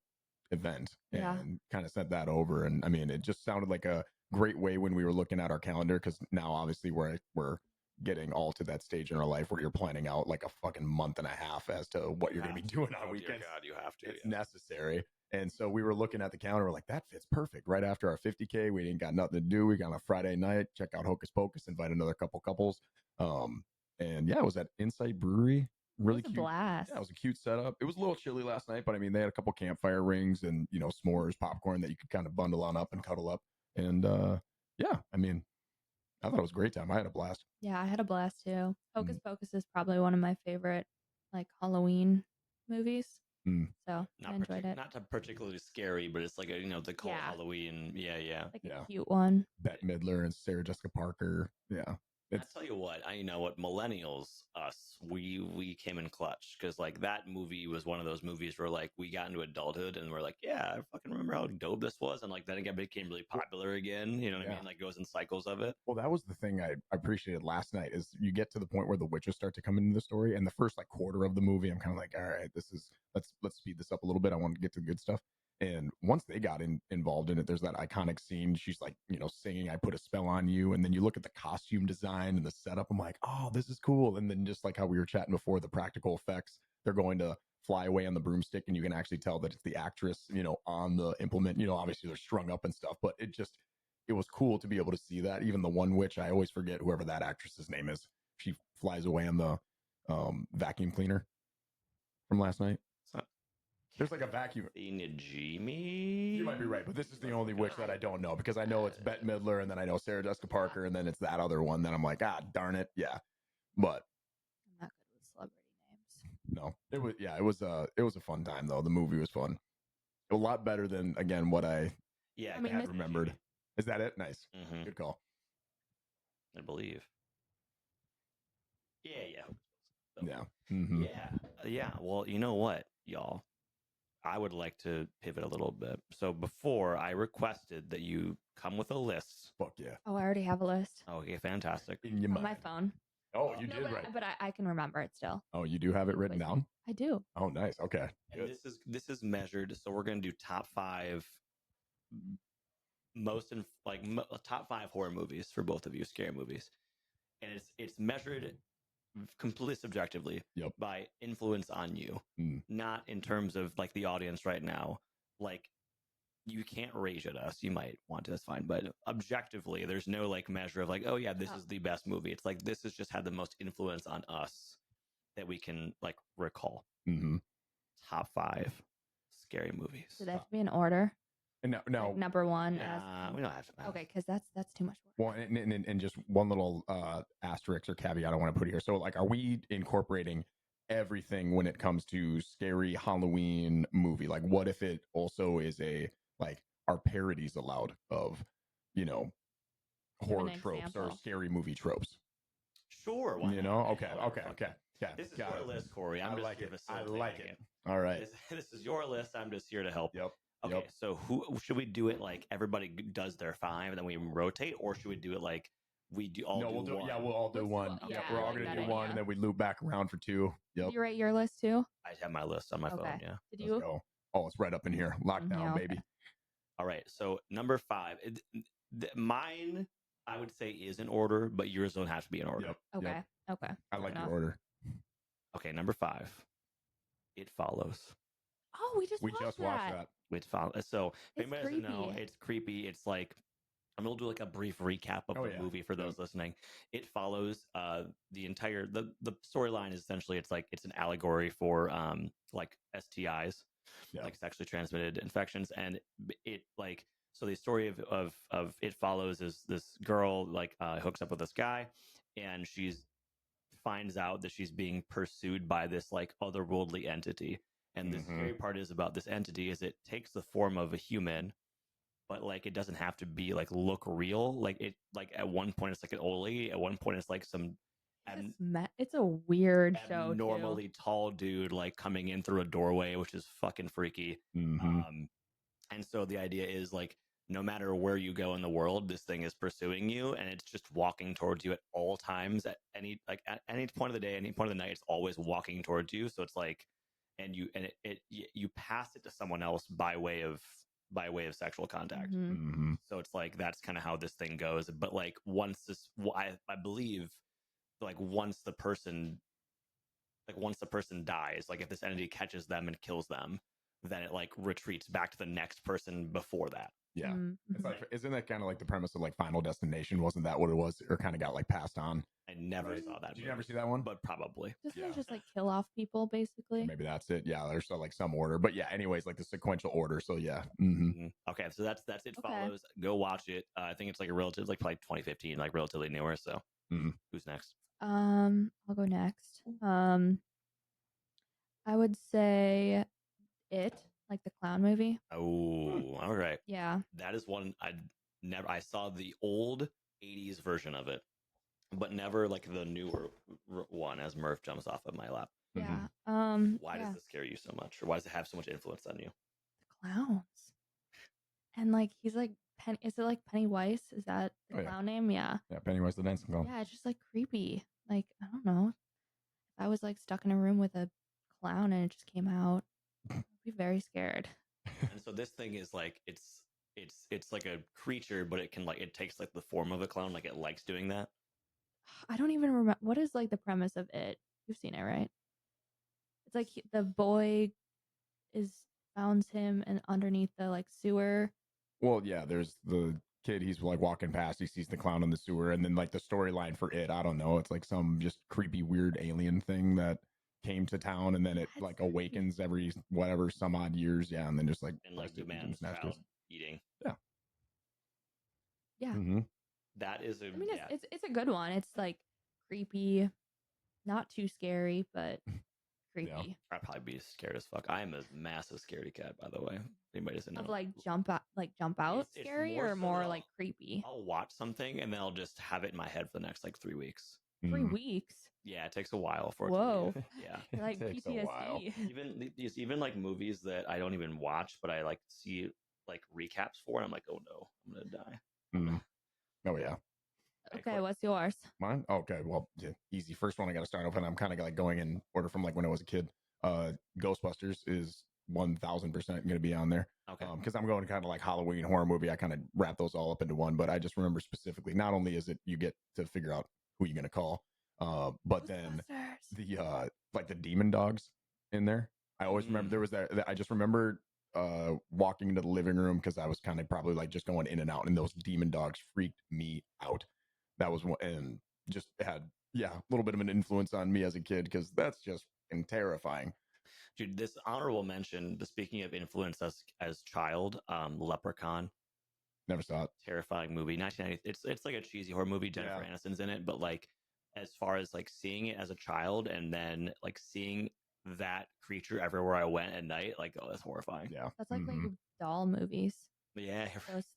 event and kind of sent that over, and I mean, it just sounded like a great way when we were looking at our calendar, because now obviously we're getting all to that stage in our life where you're planning out like a fucking month and a half as to what you're going to be doing on weekends. Dear God, you have to. It's necessary. And so we were looking at the calendar, we're like, that fits perfect. Right after our 50K, we ain't got nothing to do. We got on a Friday night, check out Hocus Pocus, invite another couples. And yeah, it was at Insight Brewery. Really It was cute. a blast. Yeah, it was a cute setup. It was a little chilly last night, but I mean, they had a couple campfire rings and, you know, s'mores, popcorn that you could kind of bundle on up and cuddle up. And yeah, I mean, I thought it was a great time. I had a blast. Yeah, I had a blast too. Hocus Pocus is probably one of my favorite like Halloween movies. So I enjoyed it. Not particularly scary, but it's like a, you know, the cold Halloween. Yeah. Like a cute one. Bette Midler and Sarah Jessica Parker. Yeah. I tell you what, you know what, millennials, us, we came in clutch, because like that movie was one of those movies where like we got into adulthood and we're like, yeah, I fucking remember how dope this was, and like then it became really popular again. You know what I mean? Like goes in cycles of it. Well, that was the thing I appreciated last night, is you get to the point where the witches start to come into the story, and the first like quarter of the movie, I'm kind of like, all right, let's speed this up a little bit. I want to get to the good stuff. And once they got involved in it, there's that iconic scene. She's like, you know, singing, I put a spell on you. And then you look at the costume design and the setup. I'm like, oh, this is cool. And then just like how we were chatting before, the practical effects, they're going to fly away on the broomstick, and you can actually tell that it's the actress, you know, on the implement. You know, obviously they're strung up and stuff, but it was cool to be able to see that. Even the one witch, I always forget whoever that actress's name is. She flies away on the vacuum cleaner from last night. There's like a vacuum. Jimmy? You might be right, but this is the only witch that I don't know, because I know it's Bette Midler, and then I know Sarah Jessica Parker, and then it's that other one. Then I'm like, darn it, yeah. But I'm not good with celebrity names. No, it was a fun time though. The movie was fun, a lot better than again what I had remembered. Is that it? Nice, good call. I believe. Yeah. Yeah. Well, you know what, y'all? I would like to pivot a little bit. So before, I requested that you come with a list. Fuck yeah. Oh, I already have a list. Okay, fantastic. On my phone. Oh, you did right. But I can remember it still. Oh, you do have it written down? I do. Oh, nice. Okay. And this is measured. So we're going to do top 5 top 5 horror movies for both of you, scary movies. And it's measured completely subjectively by influence on you, not in terms of like the audience right now. Like, you can't rage at us. You might want to, that's fine. But objectively, there's no like measure of like, oh yeah, this is the best movie. It's like, this has just had the most influence on us that we can like recall. Top 5 scary movies. Do they have to be in order? No. Like number 1. We don't have to. Okay, because that's too much Well, work. and just one little asterisk or caveat I want to put here. So, like, are we incorporating everything when it comes to scary Halloween movie? Like, what if it also is are parodies allowed of, you know, horror tropes or scary movie tropes? Sure. You know? Okay. This is your list, Kory. I'm just here facilitating I like it. All right. This is your list. I'm just here to help. Yep. Okay, so who should we do it like everybody does their 5 and then we rotate, or should we do it like we do all? No, we'll do one. Yeah, we'll all do one. Yeah, we're all gonna do one, and then we loop back around for 2. Yep. Did you write your list too? I have my list on my phone. Yeah. Did you? Go. Oh, it's right up in here. Lockdown, baby. All right. So number 5, mine I would say is in order, but yours don't have to be in order. Yep. Okay. I like your order. Okay, number 5. It Follows. Oh, we just watched that. It Follows. So if anybody doesn't know, it's creepy. It's like I'm gonna do like a brief recap of the movie for those listening. It follows the entire the storyline is essentially it's an allegory for like STIs, like sexually transmitted infections, and it like so the story of it follows is this girl like hooks up with this guy, and she's finds out that she's being pursued by this like otherworldly entity. And the scary part is about this entity is it takes the form of a human, but like it doesn't have to be like look real. Like it like at one point it's like an old lady, at one point it's like some it's a weird show. Normally tall dude like coming in through a doorway, which is fucking freaky. And so the idea is like no matter where you go in the world, this thing is pursuing you, and it's just walking towards you at all times. At any point of the day, any point of the night, it's always walking towards you. So it's like, and you pass it to someone else by way of sexual contact. So it's like that's kind of how this thing goes. But like once this, I believe, like once the person dies, like if this entity catches them and kills them, then it like retreats back to the next person before that. Yeah. It's like, isn't that kind of like the premise of like Final Destination? Wasn't that what it was, or kind of got like passed on? I never saw that. Did you never see that one? But probably. Doesn't it just like kill off people basically? Or maybe that's it. Yeah, there's like some order, but yeah. Anyways, like the sequential order. So yeah. Okay, so that's it. Follows. Go watch it. I think it's like a relative, like probably 2015, like relatively newer. So who's next? I'll go next. I would say It, like the clown movie. Oh, all right. Yeah. That is one I saw the old 80s version of it, but never like the newer one as Murph jumps off of my lap. Yeah. Why does this scare you so much? Or why does it have so much influence on you? The clowns. And like he's like is it like Pennywise? Is that the clown name? Yeah. Yeah, Pennywise the dancing clown. Yeah, it's just like creepy. Like, I don't know. If I was like stuck in a room with a clown and it just came out, I'd be very scared. And so this thing is like it's like a creature, but it can like it takes like the form of a clown, like it likes doing that. I don't even remember what is like the premise of it. You've seen it, right? It's like the boy founds him and underneath the like sewer. Well, yeah, there's the kid, he's like walking past, he sees the clown in the sewer, and then like the storyline for it, I don't know, it's like some just creepy weird alien thing that came to town, and then it like awakens every whatever some odd years, and then just like demands child eating. Yeah. That is I mean, it's a good one. It's like creepy, not too scary, but creepy. Yeah. I'd probably be scared as fuck. I am a massive scaredy cat, by the way. Anybody doesn't know. Of like jump out scary, or more like creepy? I'll watch something and then I'll just have it in my head for the next like 3 weeks. 3 weeks? Yeah, it takes a while for it. Whoa. Yeah. Like PTSD. Even like movies that I don't even watch, but I like see like recaps for, and I'm like, oh no, I'm gonna die. Oh yeah. Okay, what's yours? Mine? Okay, well, yeah, easy. First one I got to start off, and I'm kind of like going in order from like when I was a kid. Ghostbusters is 1000% going to be on there. Okay. Because I'm going kind of like Halloween horror movie. I kind of wrap those all up into one, but I just remember specifically, not only is it you get to figure out who you're going to call, but then the like the demon dogs in there. I always remember there was that. I just remember walking into the living room because I was kind of probably like just going in and out, and those demon dogs freaked me out. That was one, and just had a little bit of an influence on me as a kid, because that's just terrifying. Dude, this honorable mention, speaking of influence as child, Leprechaun. Never saw it. Terrifying movie. 1990. It's like a cheesy horror movie. Jennifer Aniston's in it, but like as far as like seeing it as a child and then like seeing that creature everywhere I went at night, like, oh, that's horrifying. Yeah. That's like doll movies. Yeah.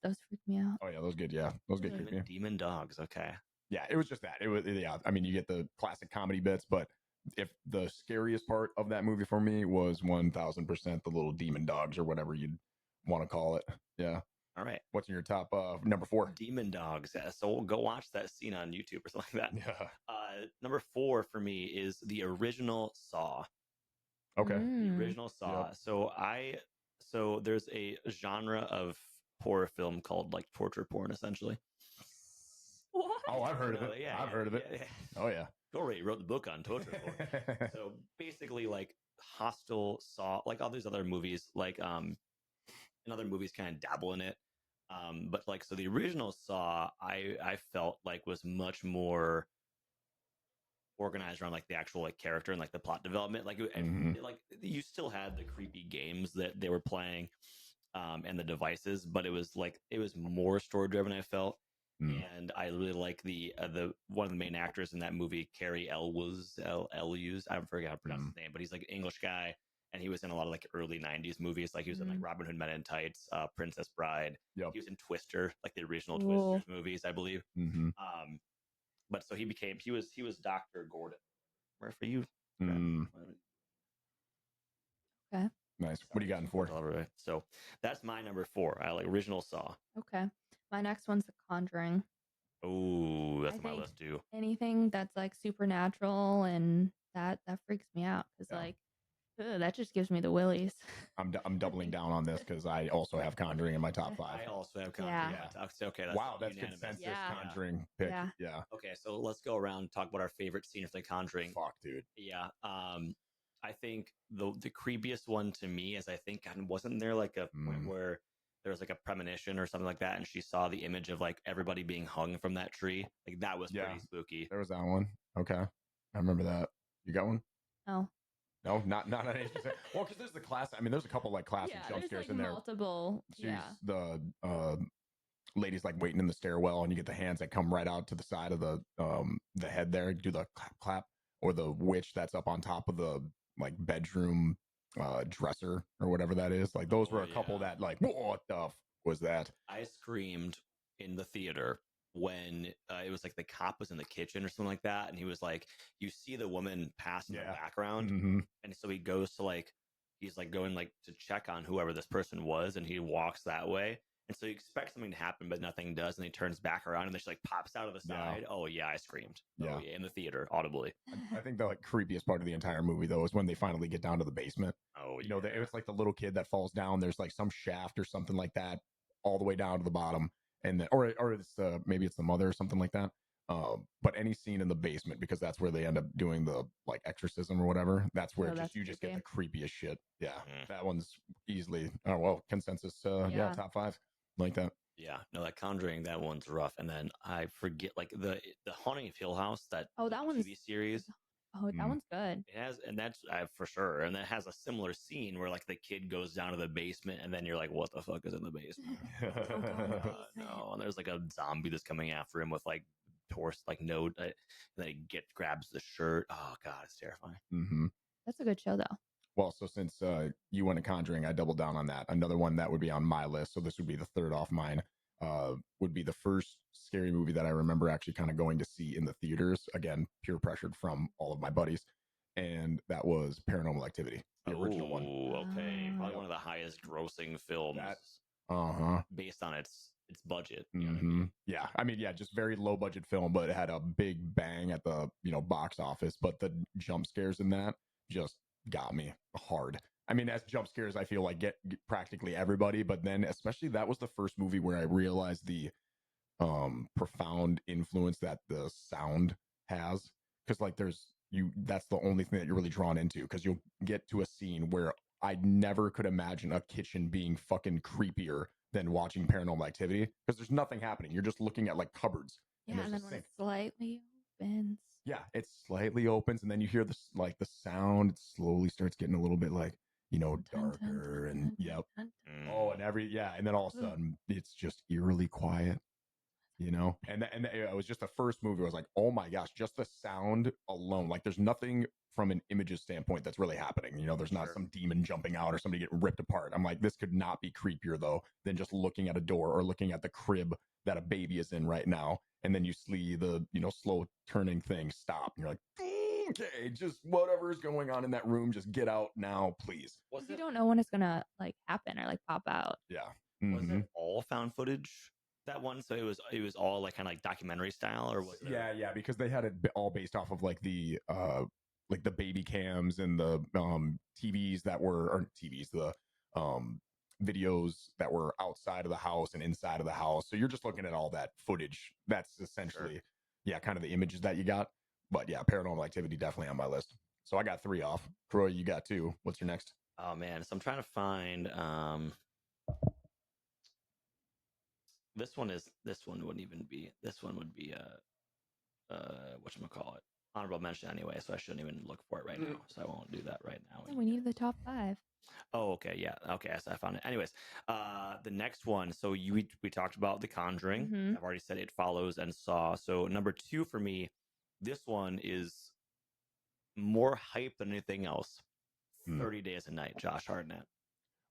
Those freak me out. Oh yeah, those good. Yeah, those good. Demon dogs. Okay. Yeah, it was just that. It was I mean, you get the classic comedy bits, but if the scariest part of that movie for me was 1000% the little demon dogs, or whatever you'd want to call it. Yeah. All right. What's in your top number 4? Demon dogs. Yeah, so we'll go watch that scene on YouTube or something like that. Yeah. Number 4 for me is the original Saw. Okay. The original Saw. Yep. So there's a genre of horror film called like torture porn, essentially. What? Oh, I've heard of it. Yeah, I've heard of it. Yeah. Oh yeah. Kory wrote the book on torture porn. So basically, like Hostel, Saw, like all these other movies, like and other movies kind of dabble in it. But like, so the original Saw, I felt like was much more organized around like the actual like character and like the plot development. Like, like you still had the creepy games that they were playing, and the devices, but it was more story driven. I felt. And I really like the one of the main actors in that movie, Cary Elwes. I forget how to pronounce his name, but he's like an English guy, and he was in a lot of like early '90s movies. Like he was in like Robin Hood Men in Tights, Princess Bride. Yep. He was in Twister, like the original Twisters movies, I believe. But so he was Dr. Gordon. Where for you? Okay. Nice. What do you got in 4? So that's my number 4. I like original Saw. Okay. My next one's The Conjuring. Oh, that's on my list too. Anything that's like supernatural and that freaks me out because like that just gives me the willies. I'm doubling down on this because I also have Conjuring in my top 5. I also have Conjuring in my top. Okay, that's unanimous. Consensus Conjuring pick. Yeah. Okay, so let's go around and talk about our favorite scene of The Conjuring. Fuck, dude. Yeah. I think the creepiest one to me is wasn't there like a point where there was like a premonition or something like that, and she saw the image of like everybody being hung from that tree? Like that was pretty spooky. There was that one. Okay, I remember that. You got one? No. No, not any specific. Well, because there's the class. I mean, there's a couple like classic jump scares like in there. Multiple. The lady's like waiting in the stairwell, and you get the hands that come right out to the side of the head there. Do the clap, or the witch that's up on top of the like bedroom dresser or whatever that is. Like those were a couple that like, what the was that? I screamed in the theater when it was like the cop was in the kitchen or something like that, and he was like, you see the woman pass in the background, and so he goes to like, he's like going like to check on whoever this person was, and he walks that way, and so you expect something to happen, but nothing does, and he turns back around, and then she like pops out of the side. Oh yeah, I screamed. Oh yeah, in the theater audibly. I think the like creepiest part of the entire movie though is when they finally get down to the basement. Oh, you know, it was like the little kid that falls down. There's like some shaft or something like that all the way down to the bottom, and then, or it's maybe it's the mother or something like that. But any scene in the basement, because that's where they end up doing the like exorcism or whatever. That's where you just get the creepiest shit. Yeah, that one's easily consensus. Top 5 like that. Yeah, no, that Conjuring, that one's rough. And then I forget like the Haunting of Hill House, that one's TV series. Oh, that one's good. It has, and that's for sure. And it has a similar scene where like the kid goes down to the basement, and then you're like, "What the fuck is in the basement?" No, and there's like a zombie that's coming after him with like torso, like and then he grabs the shirt. Oh god, it's terrifying. That's a good show though. Well, so since you went to Conjuring, I doubled down on that. Another one that would be on my list, so this would be the third off mine, would be the first scary movie that I remember actually kind of going to see in the theaters. Again, peer pressured from all of my buddies. And that was Paranormal Activity, the original one. Okay. Probably one of the highest grossing films based on its budget. You know what I mean? Yeah. I mean, just very low budget film, but it had a big bang at the, box office. But the jump scares in that just got me hard. I mean, as jump scares, I feel like get practically everybody, but then especially that was the first movie where I realized the profound influence that the sound has. Because like that's the only thing that you're really drawn into, because you'll get to a scene where I never could imagine a kitchen being fucking creepier than watching Paranormal Activity, because there's nothing happening. You're just looking at like cupboards. Yeah, and then when it slightly opens. Yeah, it slightly opens, and then you hear the sound. It slowly starts getting a little bit like, darker, and and then all of a sudden it's just eerily quiet, and it was just the first movie. I was like, oh my gosh, just the sound alone. Like, there's nothing from an images standpoint that's really happening. There's not some demon jumping out or somebody getting ripped apart. I'm like, this could not be creepier though than just looking at a door or looking at the crib that a baby is in right now, and then you see the slow turning thing stop, and you're like, okay, just whatever is going on in that room, just get out now, please. You don't know when it's gonna like happen or like pop out. Yeah. Was it all found footage, that one? So it was all like kind of like documentary style, or was it? Yeah, because they had it all based off of like the baby cams and the TVs that were, or TVs, the videos that were outside of the house and inside of the house. So you're just looking at all that footage. That's essentially kind of the images that you got. But yeah, Paranormal Activity definitely on my list. So I got 3 off. Troy, you got 2. What's your next? Oh man, so I'm trying to find This one wouldn't even be. This one would be whatchamacallit, honorable mention anyway, so I shouldn't even look for it right now. So I won't do that right now. We need the top 5. Oh, okay, yeah, okay. So I found it. Anyways, the next one. So we talked about The Conjuring. Mhm. I've already said It Follows and Saw. So number 2 for me, this one is more hype than anything else. 30 Days a Night, Josh Hartnett.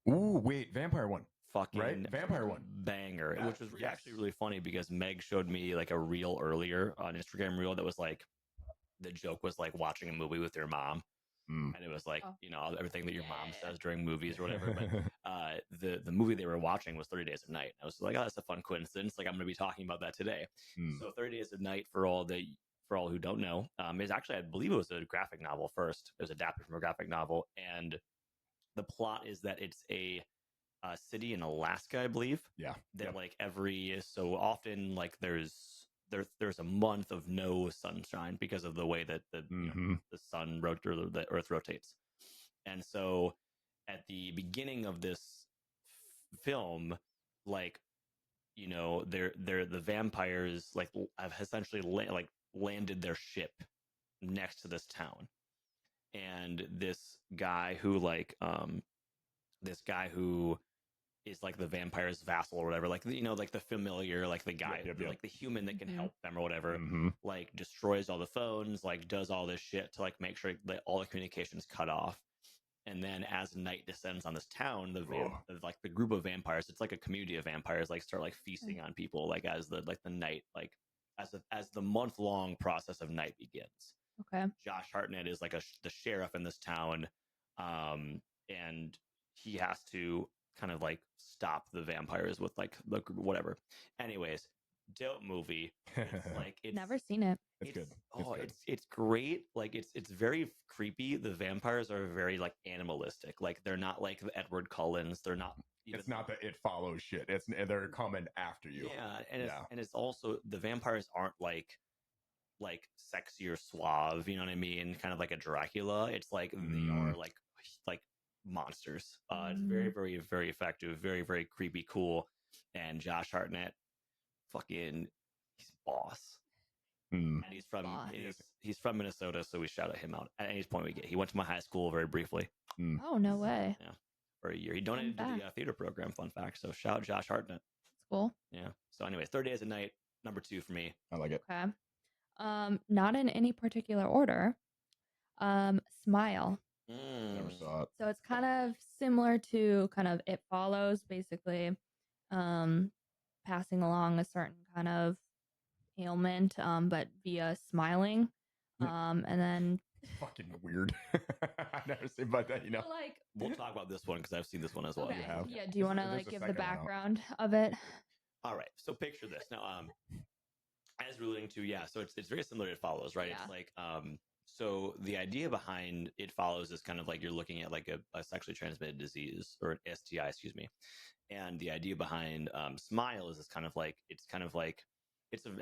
Ooh, wait, vampire one. Fucking Right? Vampire one. banger, Yeah, which was yes. actually really funny because Meg showed me like a reel earlier on Instagram reel that was like, the joke was like watching a movie with your mom. And it was like, everything that your mom says during movies or whatever. But the movie they were watching was 30 Days of Night. I was like, oh, that's a fun coincidence. Like, I'm going to be talking about that today. So 30 Days of Night, for all who don't know, is actually, I believe it was a graphic novel first. It was adapted from a graphic novel. And the plot is that it's a city in Alaska, I believe. Yeah. That like every so often, like there's a month of no sunshine because of the way that the sun or the Earth rotates. And so at the beginning of this film, like, the vampires like have essentially landed their ship next to this town. And this guy who is like the vampire's vassal or whatever, like, like the familiar, like the guy, like the human that can help them or whatever, like destroys all the phones, like does all this shit to like make sure that all the communications cut off. And then as night descends on this town, the group of vampires, it's like a community of vampires, like start like feasting on people, like as the night, like as the month-long process of night begins. Okay. Josh Hartnett is like the sheriff in this town, and he has to kind of like stop the vampires with like the whatever. Anyways, dope movie. It's like Never seen it. It's good. It's great. Like it's very creepy. The vampires are very like animalistic. Like they're not like the Edward Cullens. They're not. It's not that It Follows shit. They're coming after you. Yeah, and it's also, the vampires aren't like sexy or suave, you know what I mean? Kind of like a Dracula. It's like they are like monsters. It's very, very, very effective, very, very creepy, cool. And Josh Hartnett, fucking, he's boss. And he's from Minnesota, so we shout at him out at any point we get. He went to my high school very briefly. Oh, no way. Yeah, for a year. He donated to the theater program. Fun fact. So shout out Josh Hartnett. That's cool. Yeah. So, anyways, 30 Days a Night, number 2 for me. I like it. Okay. Not in any particular order. Smile. Never saw it. So it's kind of similar to kind of It Follows, basically, passing along a certain kind of ailment, but via smiling. And then fucking weird. I never seen about that, like, we'll talk about this one because I've seen this one as well. Okay. You have? Yeah. Do you want to like give the background of it? All right. So picture this now. As we're alluding to, so it's very similar to It Follows, right? Yeah. It's like so the idea behind It Follows is kind of like you're looking at like a sexually transmitted disease, or an STI, excuse me. And the idea behind Smile is kind of like it's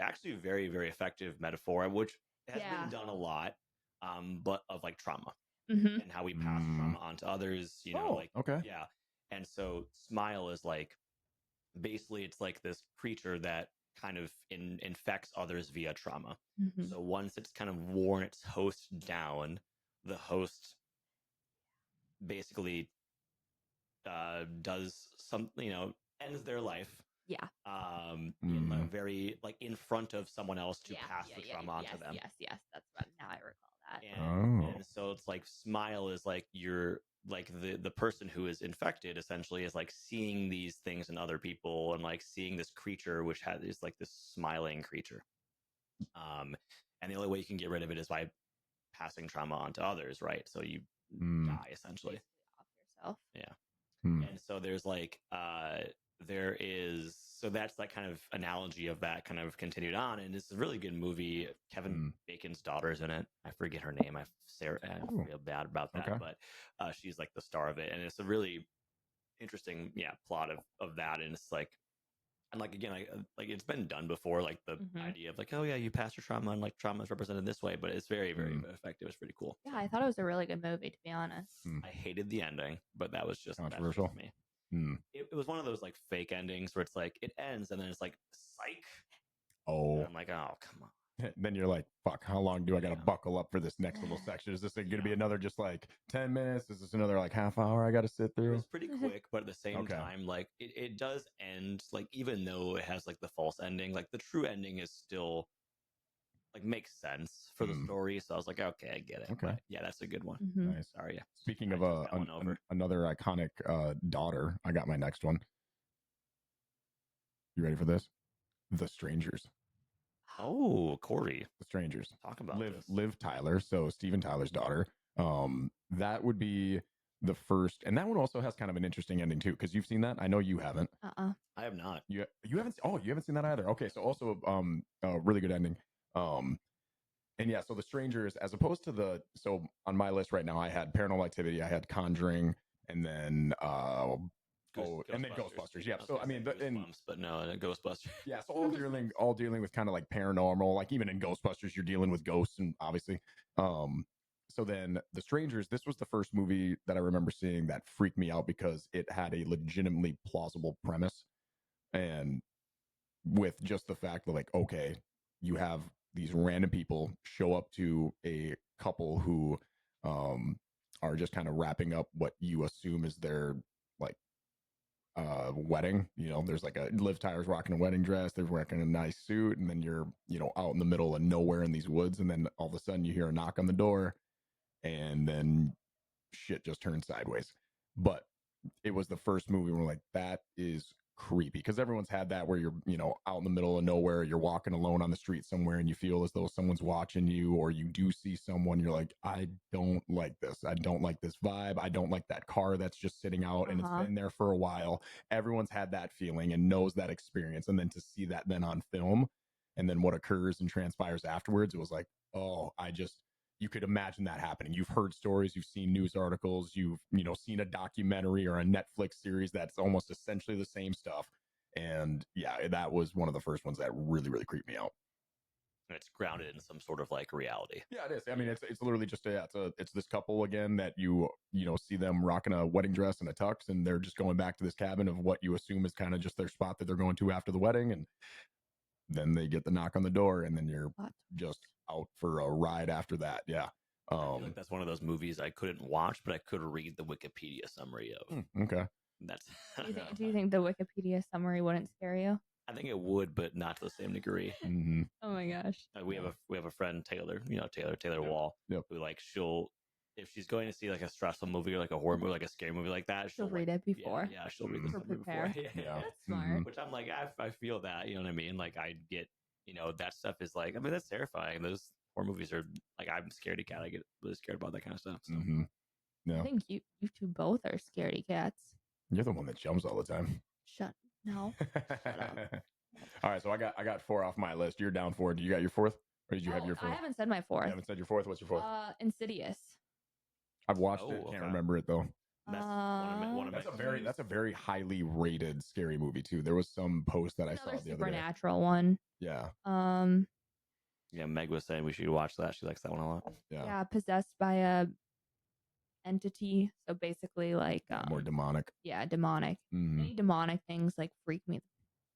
actually a very, very effective metaphor, which has been done a lot, but of like trauma and how we pass trauma on to others, okay. Yeah. And so Smile is like, basically it's like this creature that kind of infects others via trauma. So once it's kind of worn its host down, the host basically does something, ends their life. Yeah. In a very like in front of someone else to pass the trauma onto them. Yes. That's what, now I recall that. And so it's like Smile is like you're like the person who is infected essentially is like seeing these things in other people and like seeing this creature which is like this smiling creature. And the only way you can get rid of it is by passing trauma onto others, right? So you die essentially. Off yourself. Yeah. And so there's like so that's that kind of analogy of that kind of continued on, and it's a really good movie. Kevin Bacon's daughter's in it. I forget her name. I feel bad about that, but she's like the star of it, and it's a really interesting plot of that. And it's like, and like again, like it's been done before, like the idea of like, oh yeah, you pass your trauma and like trauma is represented this way, but it's very, very effective. It's pretty cool. Yeah, I thought it was a really good movie, to be honest. I hated the ending, but that was just controversial. me. it was one of those like fake endings where it's like it ends and then it's like psych. Oh, and I'm like, oh come on. Then you're like, fuck, how long do I got to buckle up for this next little section? Is this going to be another just like 10 minutes? Is this another like half hour I got to sit It through? was pretty quick, but at the same time, like it does end, like even though it has like the false ending, like the true ending is still like makes sense for the story. So I was like, okay, I get it. Okay. But yeah, that's a good one. Nice. Sorry. Speaking of another iconic daughter, I got my next one. You ready for this? The Strangers. Oh, Kory. The Strangers. Talk about Liv Tyler, so Steven Tyler's daughter. That would be the first, and that one also has kind of an interesting ending too, because you've seen that. I know you haven't. I have not. You haven't. Oh, you haven't seen that either. Okay, so also a really good ending. And yeah, so The Strangers, as opposed to so on my list right now, I had Paranormal Activity, I had Conjuring, and then Ghostbusters. Yeah. So I mean, but no, Ghostbusters. Yeah. So all dealing with kind of like paranormal. Like even in Ghostbusters, you're dealing with ghosts, and obviously. So then The Strangers, this was the first movie that I remember seeing that freaked me out because it had a legitimately plausible premise, and with just the fact that like, okay, you have these random people show up to a couple who are just kind of wrapping up what you assume is their like wedding. There's like Liv Tyler's rocking a wedding dress, they're wearing a nice suit, and then you're out in the middle of nowhere in these woods, and then all of a sudden you hear a knock on the door, and then shit just turns sideways. But it was the first movie where we're like, that is creepy, because everyone's had that where you're out in the middle of nowhere, you're walking alone on the street somewhere, and you feel as though someone's watching you, or you do see someone, you're like, I don't like this, I don't like this vibe, I don't like that car that's just sitting out and it's been there for a while. Everyone's had that feeling and knows that experience, and then to see that then on film, and then what occurs and transpires afterwards, it was like, oh, you could imagine that happening. You've heard stories, you've seen news articles, you've seen a documentary or a Netflix series that's almost essentially the same stuff. And yeah, that was one of the first ones that really, really creeped me out. And it's grounded in some sort of like reality. Yeah, it is. I mean, it's literally just it's this couple again that you see them rocking a wedding dress and a tux, and they're just going back to this cabin of what you assume is kind of just their spot that they're going to after the wedding, and then they get the knock on the door, and then you're just out for a ride after that. Yeah. I feel like that's one of those movies I couldn't watch, but I could read the Wikipedia summary of. Okay. That's. Do you think the Wikipedia summary wouldn't scare you? I think it would, but not to the same degree. Mm-hmm. Oh my gosh. We have a friend, Taylor. Taylor Wall, who like if she's going to see like a stressful movie or like a horror movie, like a scary movie like that, she'll read it before. Yeah, she'll read the summary before. Yeah, that's smart. Which I'm like, I feel that, you know what I mean? Like I get, that stuff is like, I mean, that's terrifying. Those horror movies are like, I'm scaredy cat. I get really scared about that kind of stuff. So. No. I think you two both are scaredy cats. You're the one that jumps all the time. No. Shut up. All right, so I got 4 off my list. You're down 4. Do you got your 4th? Or did you have your 4th? I haven't said my 4th. You haven't said your 4th? What's your 4th? Insidious. I've watched it. Can't remember it though. That's a very highly rated scary movie too. There was some post that I saw the other day. Supernatural one. Yeah. Yeah, Meg was saying we should watch that. She likes that one a lot. Yeah, possessed by a entity. So basically, like more demonic. Yeah, demonic. Mm-hmm. Any demonic things like freak me.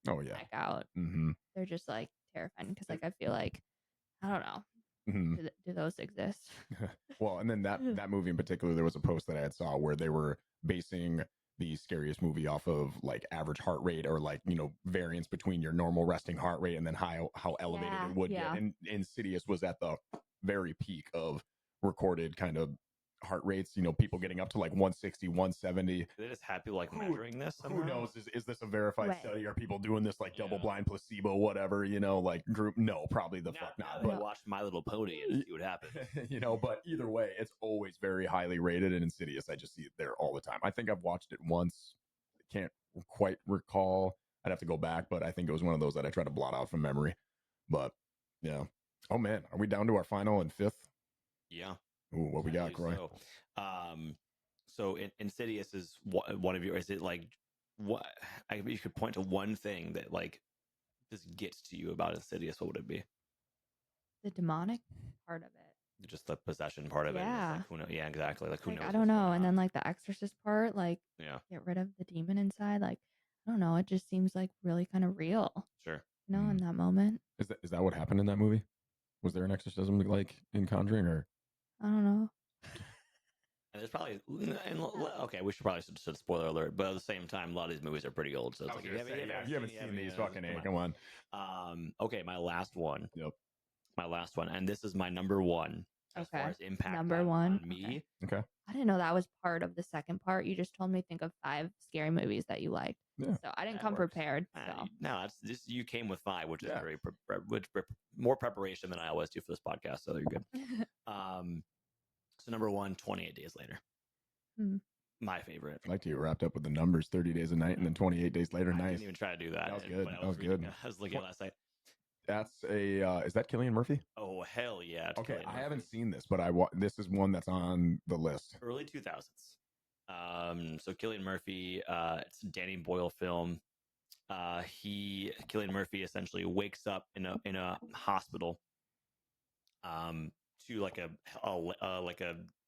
Oh yeah. Back out. Mm-hmm. They're just like terrifying because like I feel like I don't know. Mm-hmm. Do those exist? Well, and then that movie in particular, there was a post that I had saw where they were basing the scariest movie off of like average heart rate, or like variance between your normal resting heart rate and then how elevated it would get. And Insidious was at the very peak of recorded kind of heart rates, people getting up to like 160, 170. They just have people like measuring this somehow? Who knows? Is this a verified study? Are people doing this like double blind placebo, whatever, like group? No, probably the fuck not. But watch My Little Pony and see what happens. But either way, it's always very highly rated, and Insidious, I just see it there all the time. I think I've watched it once. Can't quite recall. I'd have to go back, but I think it was one of those that I try to blot out from memory. But yeah. Oh man, are we down to our final and 5th? Yeah. Ooh, what we got, Kory? So Insidious is one of your. Is it like what? You could point to one thing that like just gets to you about Insidious. What would it be? The demonic part of it. just the possession part of it. Yeah. Like, who knows? Yeah, exactly. Like, who knows? I don't know. And then like the exorcist part, like yeah, get rid of the demon inside. Like, I don't know. It just seems like really kind of real, sure. in that moment. Is that what happened in that movie? Was there an exorcism like in Conjuring, or I don't know. And there's probably okay. We should probably should spoiler alert, but at the same time, a lot of these movies are pretty old. So it's like you haven't seen these, fucking A. Come on. Okay, my last one. Yep. My last one, and this is my number one as far as impact Number on one me. Okay. I didn't know that was part of the second part. You just told me think of 5 scary movies that you liked. Yeah. So I didn't That come works. prepared. So No, it's this. You came with 5, which is Yeah. very more preparation than I always do for this podcast. So you're good. So number 1, 28 Days Later. My favorite. I like to get wrapped up with the numbers 30 days a night and then 28 days later. I Nice. didn't even try to do that. That was good. That was good. I was looking at last night. That's a is that Cillian Murphy? Oh hell yeah! Okay, Cillian I Murphy. haven't seen this, but this is one that's on the list. Early 2000s. So Cillian Murphy, it's a Danny Boyle film. Cillian Murphy essentially wakes up in a hospital, to like a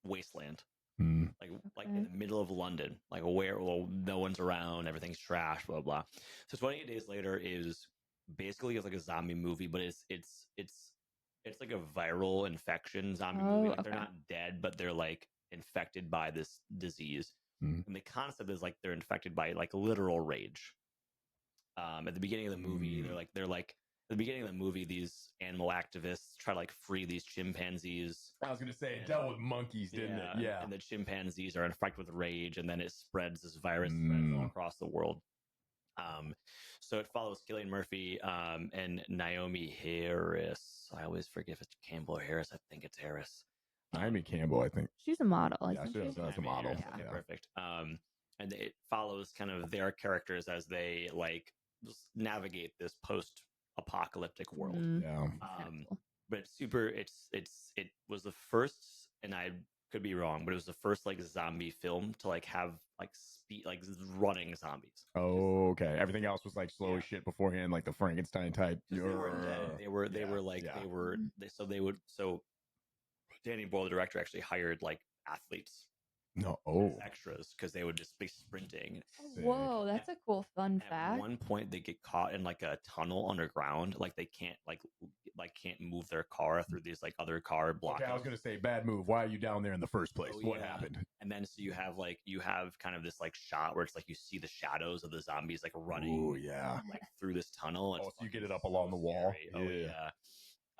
wasteland, like in the middle of London, like where no one's around, everything's trash, blah blah. So 28 Days Later is basically like a zombie movie, but it's like a viral infection zombie movie. Like they're not dead, but they're like infected by this disease. And the concept is like they're infected by like literal rage. At the beginning of the movie, they're like at the beginning of the movie, these animal activists try to like free these chimpanzees. I was gonna say it dealt with monkeys, didn't it? Yeah. And the chimpanzees are infected with rage, and then it spreads. This virus spreads all across the world. So it follows Cillian Murphy and Naomi Harris. I always forget if it's Campbell or Harris. I think it's Harris. Naomi Campbell, I think. She's a model. Yeah, she's a model. Yeah. Perfect. And it follows kind of their characters as they like navigate this post-apocalyptic world. Yeah. But it's super. It was the first, and I could be wrong, but it was the first like zombie film to like have like running zombies. Oh, okay. Everything else was like slow as shit beforehand, like the Frankenstein type. They weren't dead. So Danny Boyle, the director, actually hired like athletes. No, as extras because they would just be sprinting. Whoa, that's a cool fun fact. At one point, they get caught in like a tunnel underground, like they can't can't move their car through these like other car blocks. Okay, I was gonna say bad move. Why are you down there in the first place? What happened? And then so you have kind of this like shot where it's like you see the shadows of the zombies like running. Oh yeah, like through this tunnel. So you get it up along the wall. Oh yeah.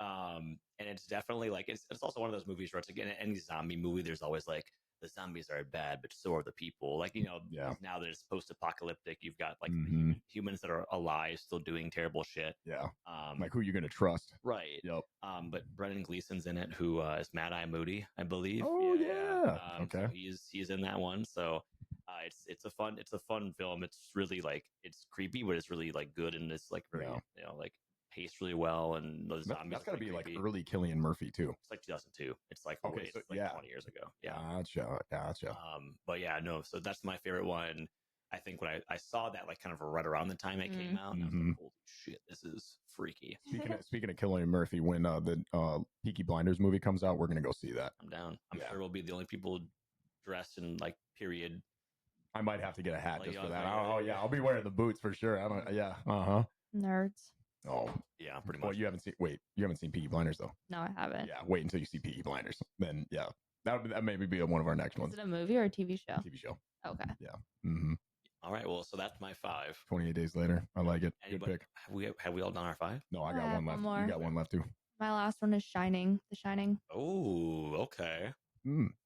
And it's definitely like it's also one of those movies where it's like in any zombie movie, there's always like the zombies are bad, but so are the people. Like, now that it's post-apocalyptic, you've got like the humans that are alive still doing terrible shit. Yeah. Like who you're going to trust. Right. Yep. But Brendan Gleeson's in it, who is Mad Eye Moody, I believe. Oh, yeah. Okay. So he's in that one. So it's a fun film. It's really like, it's creepy, but it's really like good. And it's like very, like paced really well, and those zombies. That's got to be creepy. like early Cillian Murphy too. It's like 2002. It's like 20 years ago. Yeah. Gotcha. But yeah, no. So that's my favorite one. I think when I saw that like kind of right around the time it came out, and I was like, holy shit, this is freaky. Speaking of Cillian Murphy, when the Peaky Blinders movie comes out, we're gonna go see that. I'm down. I'm sure we'll be the only people dressed in like period. I might have to get a hat like, just for that. Yeah, I'll be wearing the boots for sure. I don't. Yeah. Nerds. Oh yeah, pretty much. Well, you haven't seen Peaky Blinders though. No, I haven't. Yeah, wait until you see Peaky Blinders. Then yeah, that maybe be one of our next ones. Is it a movie or a TV show? TV show. Okay. Yeah. All right. Well, so that's my 5. 28 Days Later. I like it. Good pick. Have we all done our 5? No, I got one left. More. You got one left too. My last one is Shining. The Shining. Oh, okay.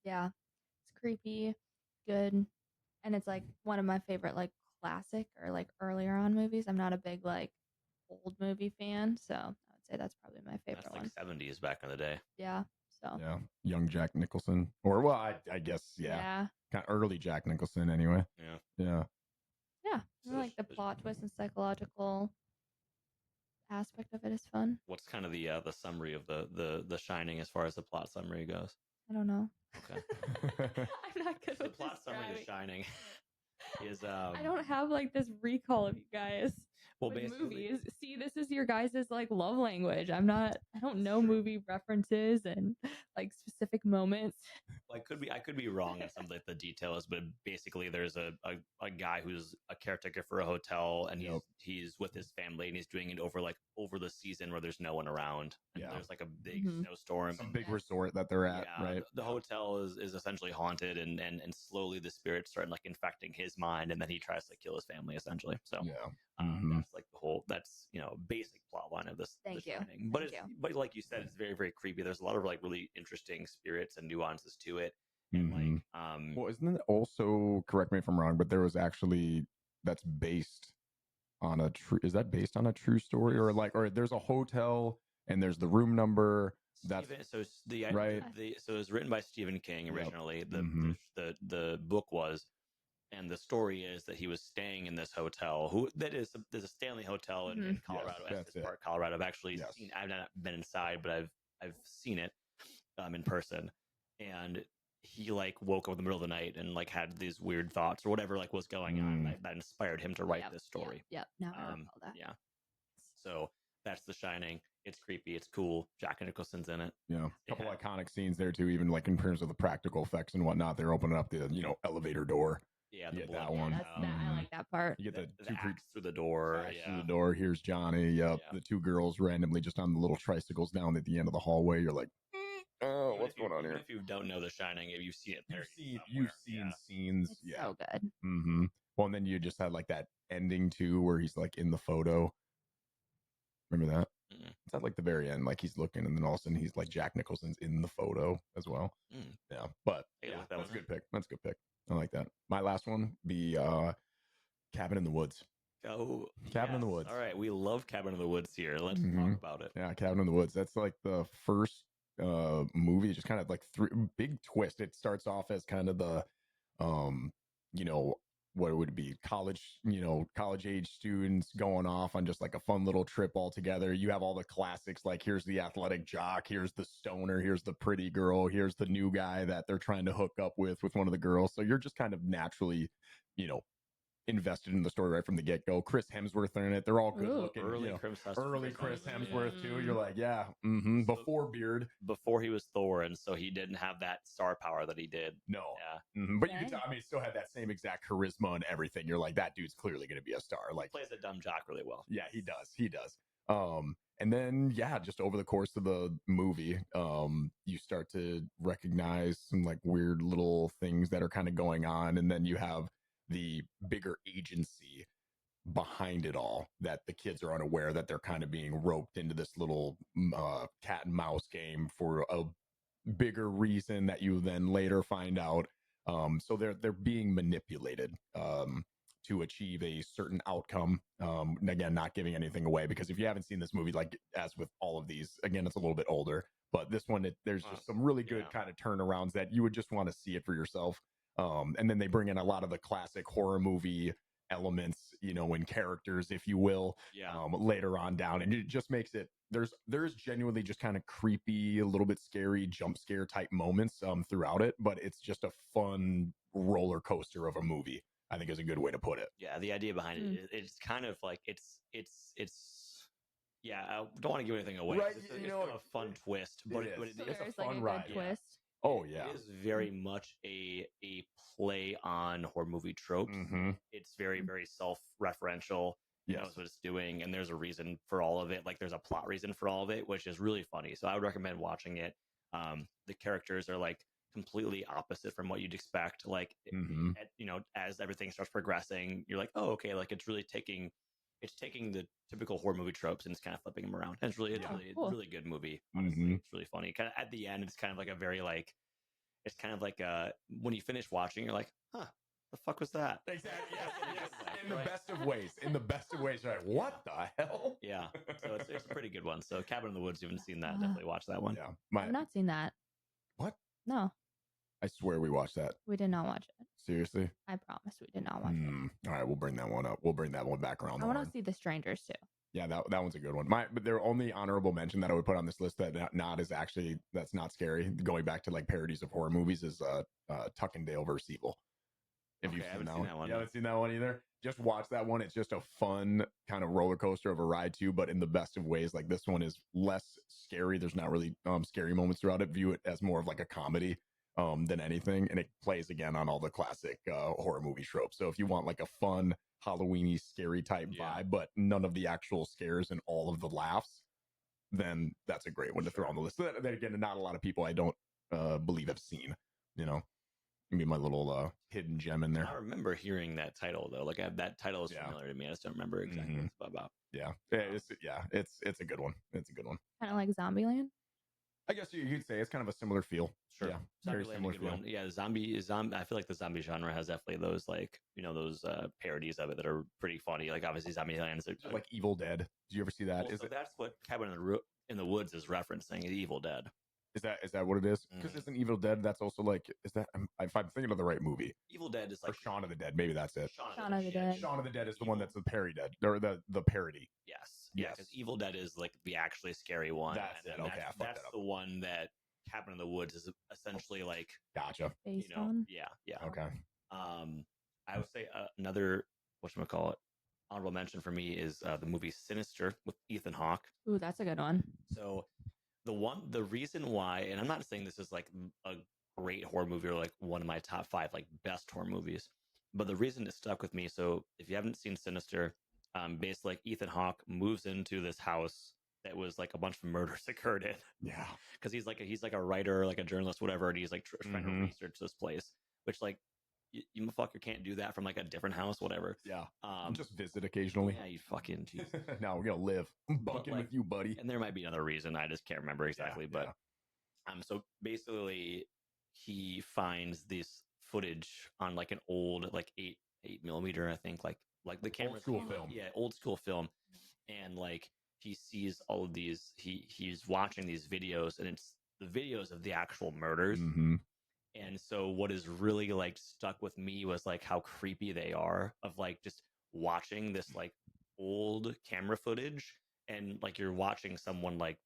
Yeah, it's creepy, good, and it's like one of my favorite like classic or like earlier on movies. I'm not a big like old movie fan, so I would say that's probably my favorite one. That's like 70s back in the day. Yeah. So. Yeah, young Jack Nicholson, or well, I guess kind of early Jack Nicholson anyway. Yeah. I like the plot twist and psychological aspect of it is fun. What's kind of the summary of the Shining as far as the plot summary goes? I don't know. Okay. I'm not good with the plot summary of The Shining is I don't have like this recall of you guys. Well, with basically, movies. See, this is your guys' like love language. I don't know true. movie references and like specific moments. well, I could be wrong on some of the details, but basically, there's a guy who's a caretaker for a hotel, and he's with his family, and he's doing it over the season where there's no one around, and there's like a big snowstorm, some big resort that they're at, right? The hotel is essentially haunted, and slowly the spirits start like infecting his mind, and then he tries to kill his family essentially. So that's like that's basic plot line of this. Thank The you. Shining. But like you said, it's very, very creepy. There's a lot of like really interesting spirits and nuances to it. And well, isn't it also, correct me if I'm wrong, but there was actually that's based on a true, is that based on a true story, or there's a hotel and there's the room number that's so the right. So it was written by Stephen King originally. The book was. And the story is that he was staying in this hotel. There's a Stanley Hotel in Colorado, Estes Park, Colorado. I've actually seen. I've not been inside, but I've seen it in person. And he like woke up in the middle of the night and like had these weird thoughts or whatever like was going on that inspired him to write this story. Yep. Now I recall that. Yeah. So that's The Shining. It's creepy. It's cool. Jack Nicholson's in it. Yeah, a couple iconic scenes there too. Even like in terms of the practical effects and whatnot, they're opening up the elevator door. Yeah, you get that one. I like that part. You get the two axe through the door. Through the door. Here's Johnny. Yep. The two girls randomly just on the little tricycles down at the end of the hallway. You're like, oh, what's going on here? If you don't know The Shining, if you've seen it, you've seen scenes. It's so good. Well, and then you just had like that ending too, where he's like in the photo. Remember that? It's at like the very end, like he's looking, and then all of a sudden he's like Jack Nicholson's in the photo as well. Yeah, but that's a good pick. That's a good pick. I like that. My last one be Cabin in the Woods. Oh, Cabin in the Woods. All right, we love Cabin in the Woods here. Let's talk about it. Yeah, Cabin in the Woods. That's like the first movie. Just kind of like big twist. It starts off as kind of the what would it be, college age students going off on just like a fun little trip all together. You have all the classics, like here's the athletic jock, here's the stoner, here's the pretty girl, here's the new guy that they're trying to hook up with one of the girls. So you're just kind of naturally, invested in the story right from the get-go. Chris Hemsworth in it. They're all good looking. Early Chris Hemsworth too. You're like, before beard. Before he was Thor, and so he didn't have that star power that he did. No. Yeah. But you could tell, he still had that same exact charisma and everything. You're like, that dude's clearly going to be a star. Like, plays a dumb jock really well. Yeah, he does. And then, just over the course of the movie, you start to recognize some like weird little things that are kind of going on. And then you have the bigger agency behind it all, that the kids are unaware that they're kind of being roped into this little cat and mouse game for a bigger reason that you then later find out. So they're being manipulated to achieve a certain outcome. Again, not giving anything away, because if you haven't seen this movie, like as with all of these, again, it's a little bit older, but this one, there's just some really good kind of turnarounds that you would just want to see it for yourself. And then they bring in a lot of the classic horror movie elements, and characters, if you will, later on down. And it just makes it, there's genuinely just kind of creepy, a little bit scary, jump scare type moments throughout it. But it's just a fun roller coaster of a movie, I think is a good way to put it. Yeah, the idea behind it, it's kind of like, it's I don't want to give anything away. Right, it's kind of a fun twist, but it's a fun ride. Twist. Oh yeah, it is very much a play on horror movie tropes. It's very, very self-referential. Knows what it's doing, and there's a reason for all of it. Like there's a plot reason for all of it, which is really funny. So I would recommend watching it. The characters are like completely opposite from what you'd expect. Like as everything starts progressing, you're like, oh, okay, like it's taking the typical horror movie tropes and it's kind of flipping them around. And it's really really good movie. Honestly, it's really funny. Kind of at the end, it's kind of like a very like, it's kind of like when you finish watching, you're like, huh, the fuck was that? Exactly. Yes. In the best of ways. You're like, what the hell? Yeah. So it's a pretty good one. So Cabin in the Woods, if you haven't seen that, definitely watch that one. Yeah. I've not seen that. What? No. I swear we watched that. We did not watch it. Seriously? I promise we did not watch it. All right, we'll bring that one up. We'll bring that one back around. I want to see The Strangers too. Yeah, that one's a good one. But their only honorable mention that I would put on this list that's not scary, going back to like parodies of horror movies, is Tuck and Dale vs. Evil. If Okay, you've I seen haven't that seen one. that one, You no. haven't seen that one either? Just watch that one. It's just a fun kind of roller coaster of a ride too, but in the best of ways. Like this one is less scary. There's not really scary moments throughout it. View it as more of like a comedy than anything. And it plays again on all the classic horror movie tropes. So if you want like a fun Halloweeny scary type vibe, but none of the actual scares and all of the laughs, then that's a great one to throw on the list. That again, not a lot of people I don't believe have seen. You know, give me my little hidden gem in there. I remember hearing that title though. Like that title is familiar to me. I just don't remember exactly what it's about. Yeah, it's a good one. It's a good one. Kind of like Zombieland. I guess you'd say it's kind of a similar feel. Sure. Yeah, very similar feel. One. Yeah, zombie. I feel like the zombie genre has definitely those like those parodies of it that are pretty funny. Like obviously Zombieland is like Evil Dead. Did you ever see that? Well, so that's what Cabin in the Woods is referencing. Evil Dead. Is that what it is? Because isn't Evil Dead? That's also like is that if I'm thinking of the right movie? Evil Dead is like Shaun of the Dead. Maybe that's it. Shaun of the Dead. Shaun of the Dead is the one that's the parody dead or the parody. Yes. Yeah. Because Evil Dead is like the actually scary one. That's it. Okay, that's the one that Cabin in the Woods is essentially like. Gotcha. Based on. Yeah. Okay. I would say another whatchamacallit honorable mention for me is the movie Sinister with Ethan Hawke. Ooh, that's a good one. So the reason why, and I'm not saying this is like a great horror movie or like one of my top 5 like best horror movies, but the reason it stuck with me. So if you haven't seen Sinister, basically like Ethan Hawke moves into this house that was like a bunch of murders occurred in. Yeah, because he's like a writer, like a journalist, whatever, and he's like trying to research this place, which like you motherfucker can't do that from like a different house, whatever. Yeah. Just visit occasionally. Yeah, you fucking Jesus. No, we're gonna live. I'm bunking with you, buddy. And there might be another reason. I just can't remember exactly. But so basically he finds this footage on like an old like 8mm, I think, like the camera old school film. Yeah, old school film. And like he sees all of these, he's watching these videos, and it's the videos of the actual murders. And so what is really like stuck with me was like how creepy they are of like just watching this like old camera footage, and like you're watching someone like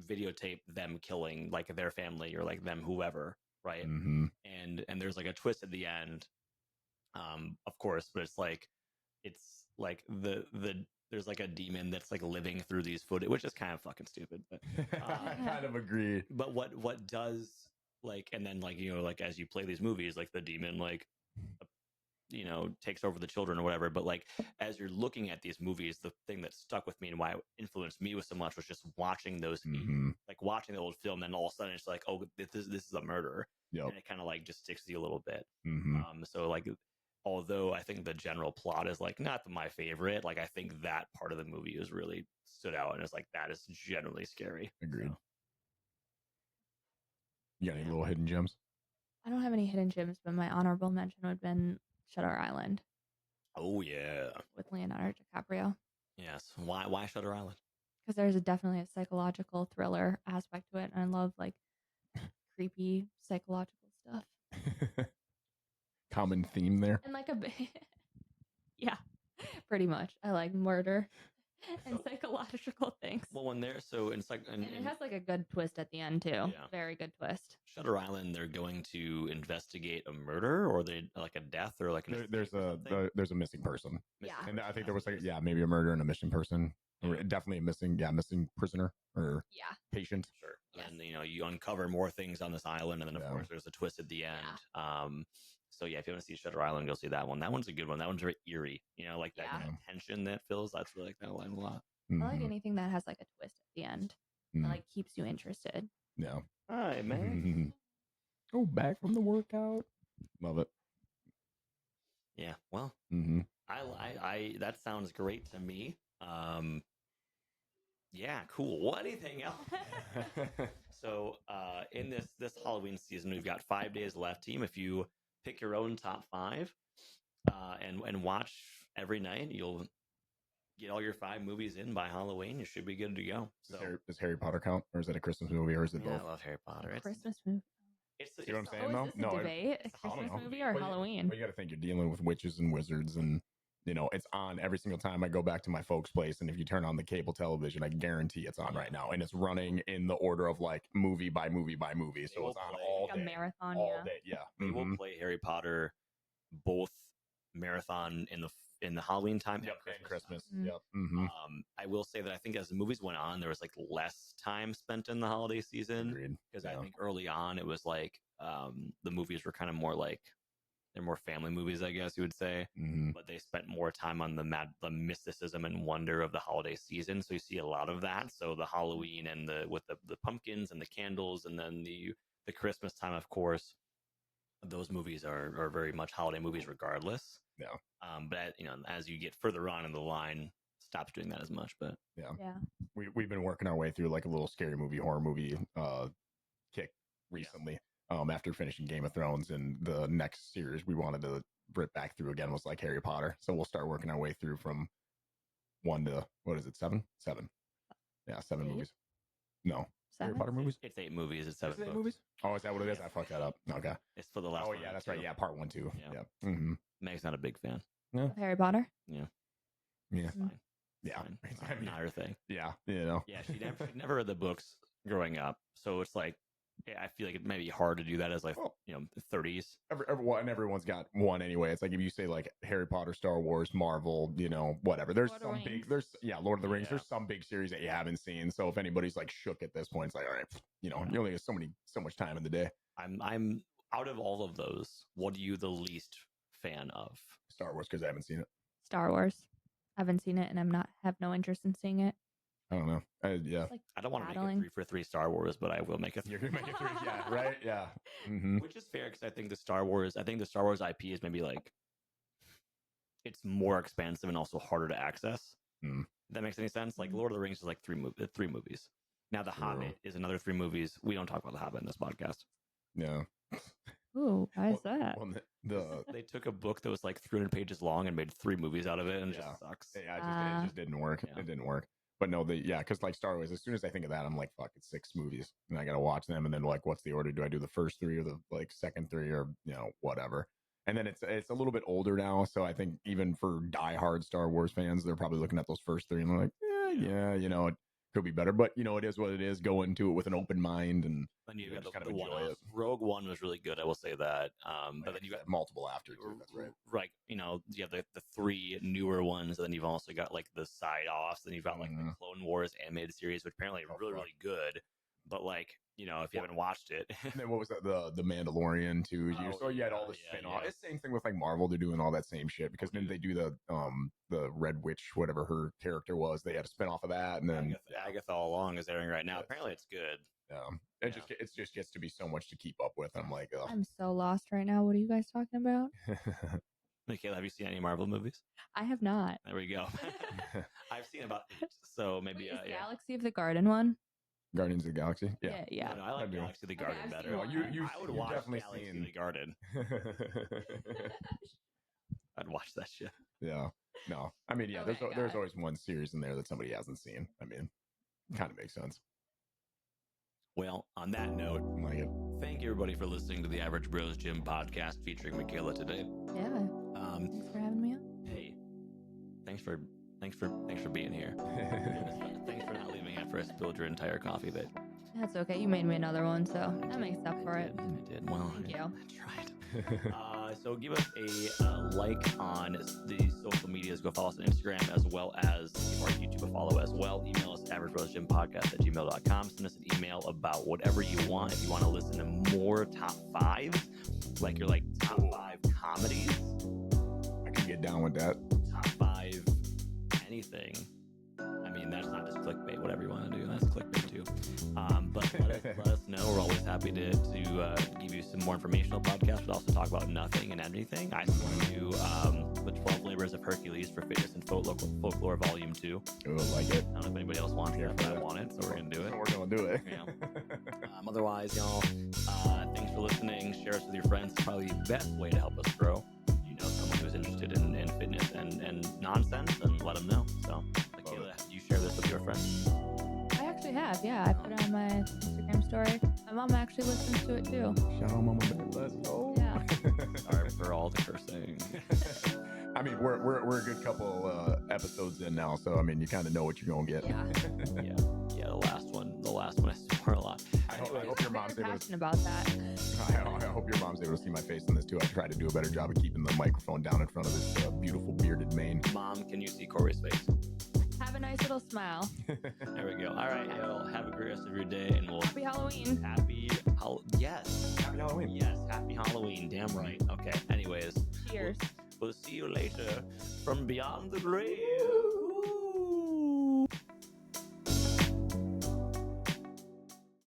videotape them killing like their family or like them whoever, right? And there's like a twist at the end, of course, but it's like the there's like a demon that's like living through these footage, which is kind of fucking stupid. But I kind of agree. But what does like, and then like like as you play these movies, like the demon like takes over the children or whatever. But like as you're looking at these movies, the thing that stuck with me and why it influenced me was so much was just watching those like watching the old film, and all of a sudden it's like, oh, this is a murder. And it kind of like just sticks to you a little bit. So like, although I think the general plot is like not my favorite, like I think that part of the movie is really stood out, and it's like that is generally scary. Agreed. So. You got any little hidden gems? I don't have any hidden gems, but my honorable mention would have been Shutter Island. Oh yeah, with Leonardo DiCaprio. Yes. Why Shutter Island? Because there's definitely a psychological thriller aspect to it, and I love like creepy psychological stuff. Common theme there. And like yeah, pretty much. I like murder and psychological things. Well, when they're so it's like, and it has like a good twist at the end too. Yeah. Very good twist. Shutter Island, they're going to investigate a murder, or they like a death, or like there's a missing person. Yeah, and I think there was like maybe a murder and a missing person, or definitely a missing prisoner or patient. Sure. Yes. And you uncover more things on this island, and then of course there's a twist at the end. Yeah. So if you want to see Shutter Island, go see that one. That one's a good one. That one's very eerie. Like that kind of tension that feels. That's really like that line a lot. I like anything that has like a twist at the end that like keeps you interested. Yeah. All right, man. Go back from the workout. Love it. Yeah. Well, I that sounds great to me. Yeah, cool. Anything else? So, in this Halloween season, we've got 5 days left, team. If you pick your own top 5, and watch every night, you'll get all your 5 movies in by Halloween. You should be good to go. So, does Harry Potter count, or is it a Christmas movie, or is it both? I love Harry Potter. It's Christmas movie. See what I'm saying? Is this a debate? A Christmas movie or Halloween? You got to think you're dealing with witches and wizards, and it's on every single time I go back to my folks' place. And if you turn on the cable television, I guarantee it's on right now, and it's running in the order of like movie by movie by movie. So it's on all day, a marathon, all day. Yeah, we will play Harry Potter both marathon in the Halloween time and Christmas. Mm. Yep. Mm-hmm. I will say that I think as the movies went on, there was like less time spent in the holiday season. Agreed. Because I think early on it was like the movies were kind of more like they're more family movies, I guess you would say. Mm-hmm. But they spent more time on the mysticism and wonder of the holiday season. So you see a lot of that. So the Halloween and with the pumpkins and the candles, and then the Christmas time, of course. Those movies are very much holiday movies, regardless. Yeah. But as you get further on in the line, stops doing that as much. But Yeah. We've been working our way through like a little scary movie, horror movie kick recently. After finishing Game of Thrones, and the next series we wanted to rip back through again was like Harry Potter. So we'll start working our way through from 1 to, what is it, 7? 7. Yeah, 7 8? movies. No. 7? Harry Potter movies? It's 8 movies. It's 7 Is it 8 books. movies? Oh, is that what it is? I fucked that up. Okay. It's for the last Oh, one. yeah, that's right. Yeah, part 1, 2. Yeah. Yeah. Mm-hmm. Meg's not a big fan. Of Harry Potter? Yeah. It's fine. Yeah. Fine. It's I mean, not her thing. Yeah. You know. Yeah, she never read the books growing up. So it's like, I feel like it may be hard to do that as like, 30s. Everyone's got one anyway. It's like if you say like Harry Potter, Star Wars, Marvel, whatever. There's Lord of some Rings. big, Lord of the Rings. Yeah. There's some big series that you haven't seen. So if anybody's like shook at this point, it's like, all right, you only have so much time in the day. I'm out of all of those. What are you the least fan of? Star Wars, because I haven't seen it. Star Wars. I haven't seen it, and have no interest in seeing it. I don't know. Yeah. It's like I don't want to make battling. a 3 for 3 Star Wars, but I will make a 3. You're gonna make it 3. Yeah. Right. Yeah. Mm-hmm. Which is fair because I think the Star Wars IP is maybe like it's more expansive and also harder to access. Mm. If that makes any sense. Like Mm. Lord of the Rings is like 3 movies. Now The Hobbit is another 3 movies. We don't talk about The Hobbit in this podcast. Yeah. Ooh, why is that? Well, They took a book that was like 300 pages long and made 3 movies out of it, and it just sucks. it just didn't work. Yeah. It didn't work. But no, because like Star Wars, as soon as I think of that, I'm like, fuck, it's 6 movies, and I gotta watch them, and then like, what's the order? Do I do the first 3 or the like second 3 or whatever? And then it's a little bit older now, so I think even for diehard Star Wars fans, they're probably looking at those first 3 and they're like, it could be better, but it is what it is. Go into it with an open mind, and you got just the one. Rogue One was really good, I will say that. But then you got multiple after too. That's right. Right, you have the 3 newer ones, and then you've also got like the side offs. Then you've got like the Clone Wars animated series, which apparently are really good. But like, if you haven't watched it, and then what was that? The Mandalorian too. So you had all the spin-off. It's the same thing with like Marvel. They're doing all that same shit because then they do the Red Witch, whatever her character was. They had a spin-off of that, and then Agatha All Along is airing right now. Apparently, it's good. It just gets to be so much to keep up with. I'm like, ugh. I'm so lost right now. What are you guys talking about? Mikayla, have you seen any Marvel movies? I have not. There we go. I've seen about 8, so maybe Is Galaxy of the Garden one? Guardians of the Galaxy. Yeah. No, I like Galaxy of the Garden I've better. seen one. I would watch Galaxy of the Garden. I'd watch that shit. Yeah. No. I mean, yeah. Okay, there's always one series in there that somebody hasn't seen. I mean, kind of makes sense. Well, on that note, thank you everybody for listening to the Average Bros Gym podcast featuring Mikayla today. Yeah. Thanks for having me on. Hey, thanks for being here. Thanks for not leaving after I spilled your entire coffee bit. That's okay. You made me another one, so that makes up for it. I did. Well, Thank you. I tried. So give us a like on the social medias. Go follow us on Instagram as well as give our YouTube a follow as well. Email us averagebrosgympodcast@gmail.com. Send us an email about whatever you want. If you want to listen to more top 5s, like your top 5 comedies. I can get down with that. Top 5 anything. I mean, that's not just clickbait. Whatever you want to do, that's clickbait too. But let us know. We're always happy to give you some more informational podcasts, but also talk about nothing and everything. I still want to do the 12 Labors of Hercules for Fitness and Folklore Volume 2. Oh, like it. I don't know if anybody else wants it, but I want it, so we're going to do it. So we're going to do it. Otherwise, y'all, thanks for listening. Share us with your friends. It's probably the best way to help us grow. Someone who's interested in fitness and nonsense, and let them know. So, Mikayla, you share this with your friends? I actually have, yeah. I put it on my Instagram story. My mom actually listens to it too. Shout out Mama Bear. Let's go. Yeah. Sorry for all the cursing. I mean, we're a good couple episodes in now, so I mean, you kind of know what you're gonna get. Yeah. Yeah. The last one I swore a lot. I hope your mom's able passionate about that. I hope your mom's able to see my face in this too. I try to do a better job of keeping the microphone down in front of this beautiful bearded mane. Mom, can you see Kory's face? Have a nice little smile. There we go. All right, y'all. Have a great rest of your day, and we'll Happy Halloween. Yes. Happy Halloween. Yes. Happy Halloween. Damn right. Okay. Anyways. Cheers. We'll see you later from beyond the grave.